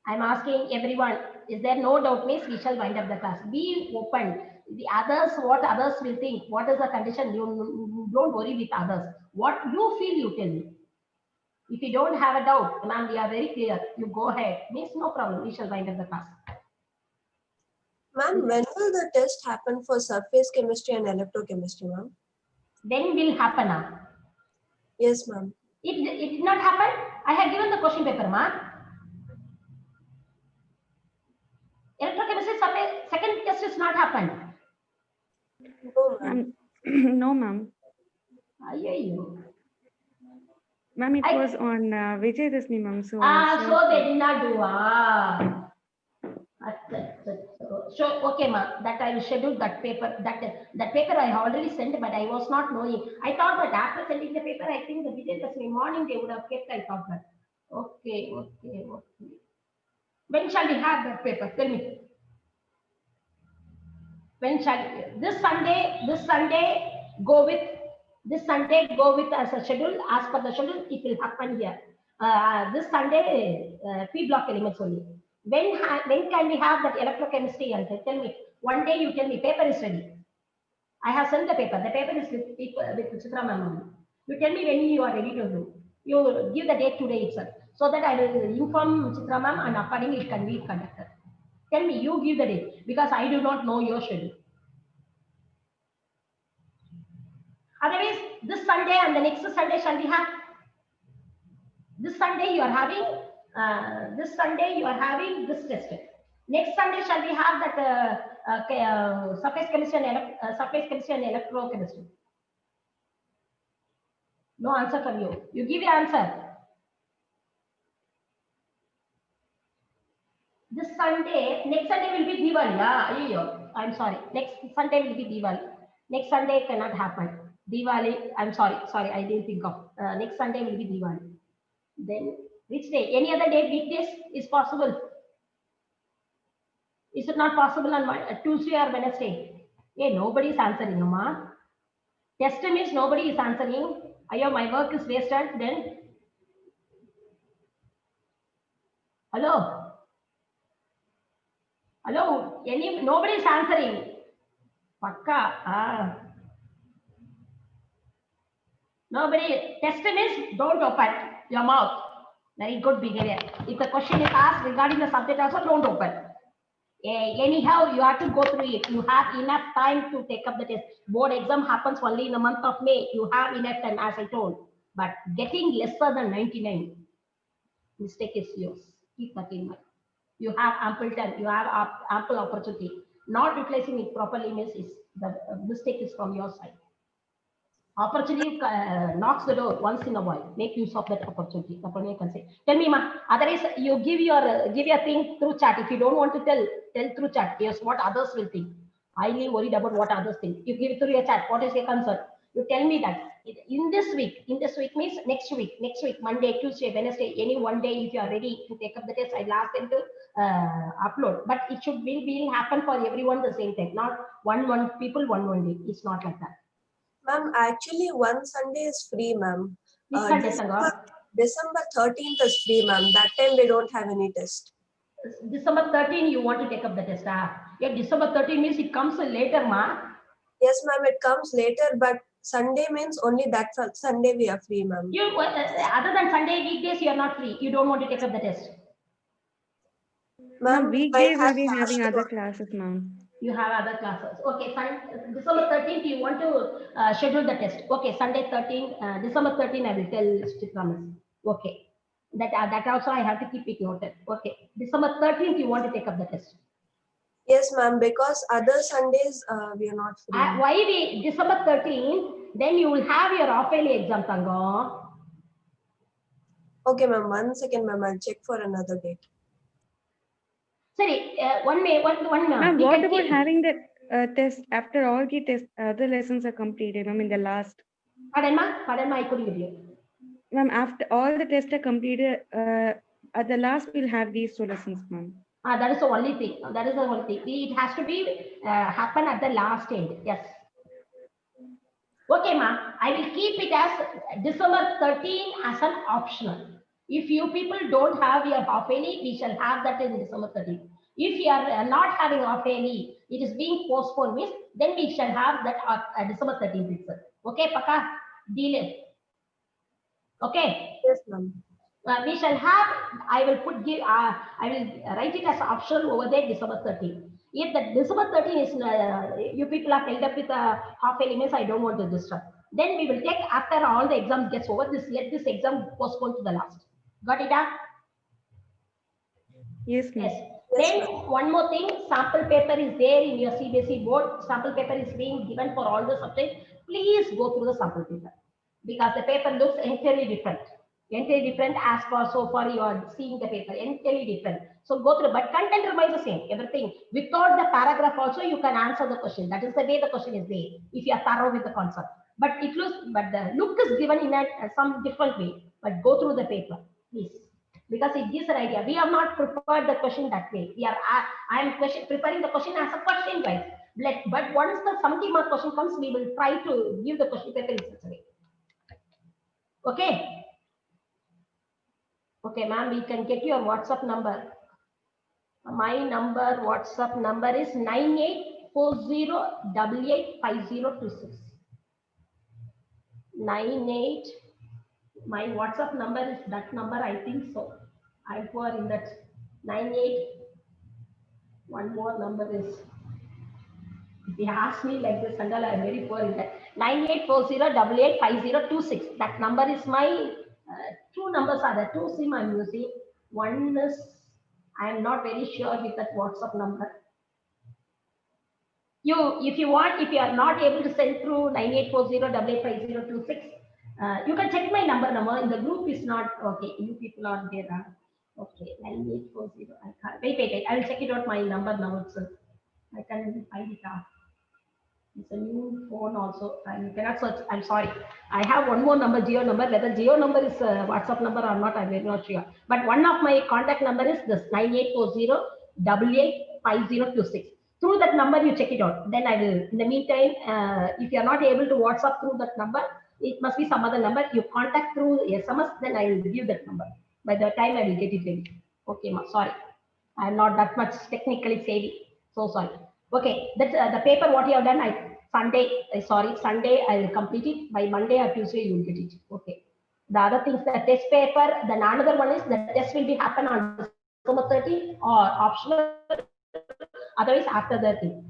I'm asking everyone, is there no doubt? Means we shall wind up the class. Be open. The others, what others will think, what is the condition? You don't worry with others. What you feel, you tell me. If you don't have a doubt, ma'am, we are very clear. You go ahead. Means no problem. We shall wind up the class. Ma'am, when will the test happen for surface chemistry and electrochemistry, ma'am? When will happen now? Yes, ma'am. It did not happen. I have given the question paper, ma'am. Electrochemistry second test is not happened. No, ma'am. No, ma'am. Ma'am, it was on Vijay Dasmi, ma'am. So, so they did not do. So okay, ma'am. That I will schedule that paper. That paper I already sent, but I was not knowing. I thought that after sending the paper, I think the Vijay Dasmi morning they would have kept. I thought that. Okay. When shall we have that paper? Tell me. When shall this Sunday go with as a schedule, as per the schedule, it will happen here. This Sunday, P block elements only. When can we have that electrochemistry answer? Tell me. One day you tell me paper is ready. I have sent the paper. The paper is with Chitra ma'am. You tell me when you are ready to do. You give the date today itself, so that I will inform Chitra ma'am and accordingly it can be conducted. Tell me, you give the date, because I do not know your schedule. Otherwise, this Sunday and the next Sunday shall we have? This Sunday you are having this test. Next Sunday shall we have that surface chemistry and electrochemistry? No answer from you. You give your answer. This Sunday, next Sunday will be Diwali. I'm sorry. Next Sunday will be Diwali. Next Sunday cannot happen. Diwali, I'm sorry, I didn't think of. Next Sunday will be Diwali. Then which day? Any other day, weekdays is possible. Is it not possible on Tuesday or Wednesday? Hey, nobody is answering, Amma. Test means nobody is answering. Ayo, my work is wasted. Then, hello. Nobody is answering. Pakka. Nobody. Test means don't open your mouth. Very good behavior. If the question is asked regarding the subject also, don't open. Anyhow, you have to go through it. You have enough time to take up the test. Board exam happens only in the month of May. You have enough time, as I told. But getting lesser than 99, mistake is yours. Keep that in mind. You have ample time. You have ample opportunity. Not replacing it properly means the mistake is from your side. Opportunity knocks the door once in a while. Make use of that opportunity. That's what I can say. Tell me, ma. Otherwise, you give your thing through chat. If you don't want to tell through chat. Here's what others will think. Highly worried about what others think. You give it through your chat. What is your concern? You tell me that. In this week means next week, Monday, Tuesday, Wednesday, any one day, if you are ready to take up the test, I'll ask them to upload, but it should will happen for everyone the same time, not one people one day. It's not like that. Ma'am, actually one Sunday is free, ma'am. Which Sunday, December, Tanga? December 13th is free, ma'am. That time we don't have any test. December 13, you want to take up the test? Yeah, December 13 means it comes later, ma. Yes, ma'am, it comes later, but Sunday means only that Sunday we are free, ma'am. You other than Sunday weekdays, you are not free. You don't want to take up the test. Ma'am, Ma'am, weekdays will be having other classes, ma'am. You have other classes. Okay, December 13th, you want to schedule the test. Okay, Sunday 13, December 13, I will tell strict promise. Okay, that also I have to keep it noted. Okay, December 13th, you want to take up the test. Yes, ma'am, because other Sundays we are not free. Why December 13th? Then you will have your half-yearly exam, Tango. Okay, ma'am, 1 second, ma'am, I'll check for another date. Sorry, one. Ma'am, what about having that test after all the test, the lessons are completed? I mean, the last. Pardon, ma, I couldn't get you. Ma'am, after all the tests are completed, at the last we'll have these two lessons, ma'am. That is the only thing. That is the only thing. It has to be happen at the last end. Yes. Okay, ma. I will keep it as December 13 as an optional. If you people don't have your half-yearly, we shall have that in December 13. If you are not having half-yearly, it is being postponed, means then we shall have that December 13th itself. Okay, Paka? Deal it. Okay. Yes, ma'am. We shall have, I will write it as optional over there, December 13. If the December 13 is, you people are held up with a half yearly, I don't want to disrupt. Then we will take after all the exams gets over, let this exam postpone to the last. Got it? Yes, ma'am. Yes. Then one more thing, sample paper is there in your CBSE board. Sample paper is being given for all the subjects. Please go through the sample paper because the paper looks entirely different. Entirely different as far so far you are seeing the paper, entirely different. So go through, but content remains the same, everything. Without the paragraph also, you can answer the question. That is the way the question is there, if you are thorough with the concept. But it looks, but the look is given in some different way. But go through the paper, please, because it gives an idea. We have not prepared the question that way. We are, I am preparing the question as a question, guys. But once the 70-mark question comes, we will try to give the question paper in such a way. Okay. Okay, ma'am, we can get your WhatsApp number. My number, WhatsApp number is 9840885026. 98. My WhatsApp number is that number, I think so. I'm poor in that. 98. One more number is. If you ask me like this, Sandal, I'm very poor in that. 9840885026. That number is my. Two numbers are there, two SIM I'm using. One is, I'm not very sure with that WhatsApp number. If you want, if you are not able to send through 9840885026, you can check my number. In the group is not, okay, you people are there. Okay, 9840, I can't, wait, I will check it out my number now itself. I can find it out. It's a new phone also. I cannot search. I'm sorry. I have one more number, Geo number. Whether Geo number is WhatsApp number or not, I'm very not sure. But one of my contact number is this 9840885026. Through that number, you check it out. Then I will. In the meantime, if you are not able to WhatsApp through that number, it must be some other number. You contact through SMS, then I will give that number. By the time I will get it ready. Okay, ma. Sorry, I'm not that much technically savvy. So sorry. Okay, that's the paper. What you have done, Sunday I will complete it. By Monday or Tuesday you will get it. Okay. The other things, the test paper. Then another one is the test will be happen on December 30 or optional. Otherwise, after that thing.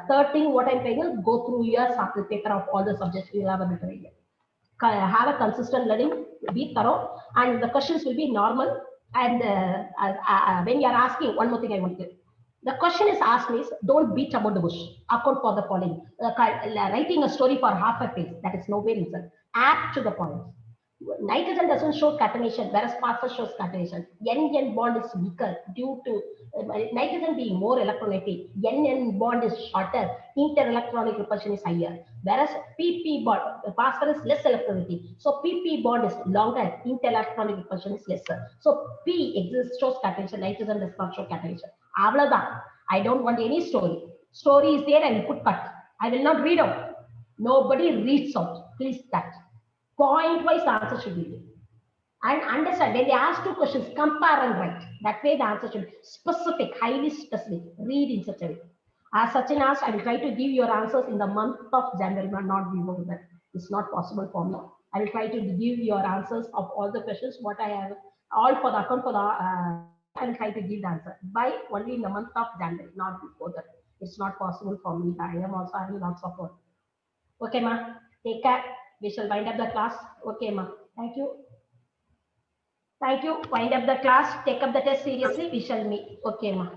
Third thing, what I'm saying is go through your sample paper of all the subjects. You will have a better idea. Have a consistent learning, be thorough, and the questions will be normal. And when you are asking, one more thing I want to. The question is asked is, don't beat about the bush. Account for the following. Writing a story for half a page, that is nowhere inside. Apt to the point. Nitrogen doesn't show catenation, whereas phosphorus shows catenation. N-N bond is weaker due to nitrogen being more electronegative. N-N bond is shorter. Interelectronic repulsion is higher. Whereas PP bond, phosphorus less electronegativity. So PP bond is longer, interelectronic repulsion is lesser. So P exists, shows catenation, nitrogen does not show catenation. Avladha. I don't want any story. Story is there, I will put cut. I will not read out. Nobody reads out. Please that. Point wise answer should be there. And understand, when they ask 2 questions, compare and write. That way the answer should be specific, highly specific. Read in such a way. As Sachin asked, I will try to give your answers in the month of January, but not before that. It's not possible for me. I will try to give your answers of all the questions, what I have, all for the account for the, I will try to give the answer by only in the month of January, not before that. It's not possible for me. I am also having lots of work. Okay, ma. Take care. We shall wind up the class. Okay, ma. Thank you. Thank you. Wind up the class. Take up the test seriously. We shall meet. Okay, ma.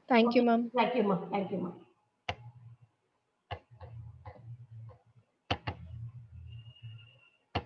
Thank you, Okay. ma'am. Thank you, ma. Thank you, ma.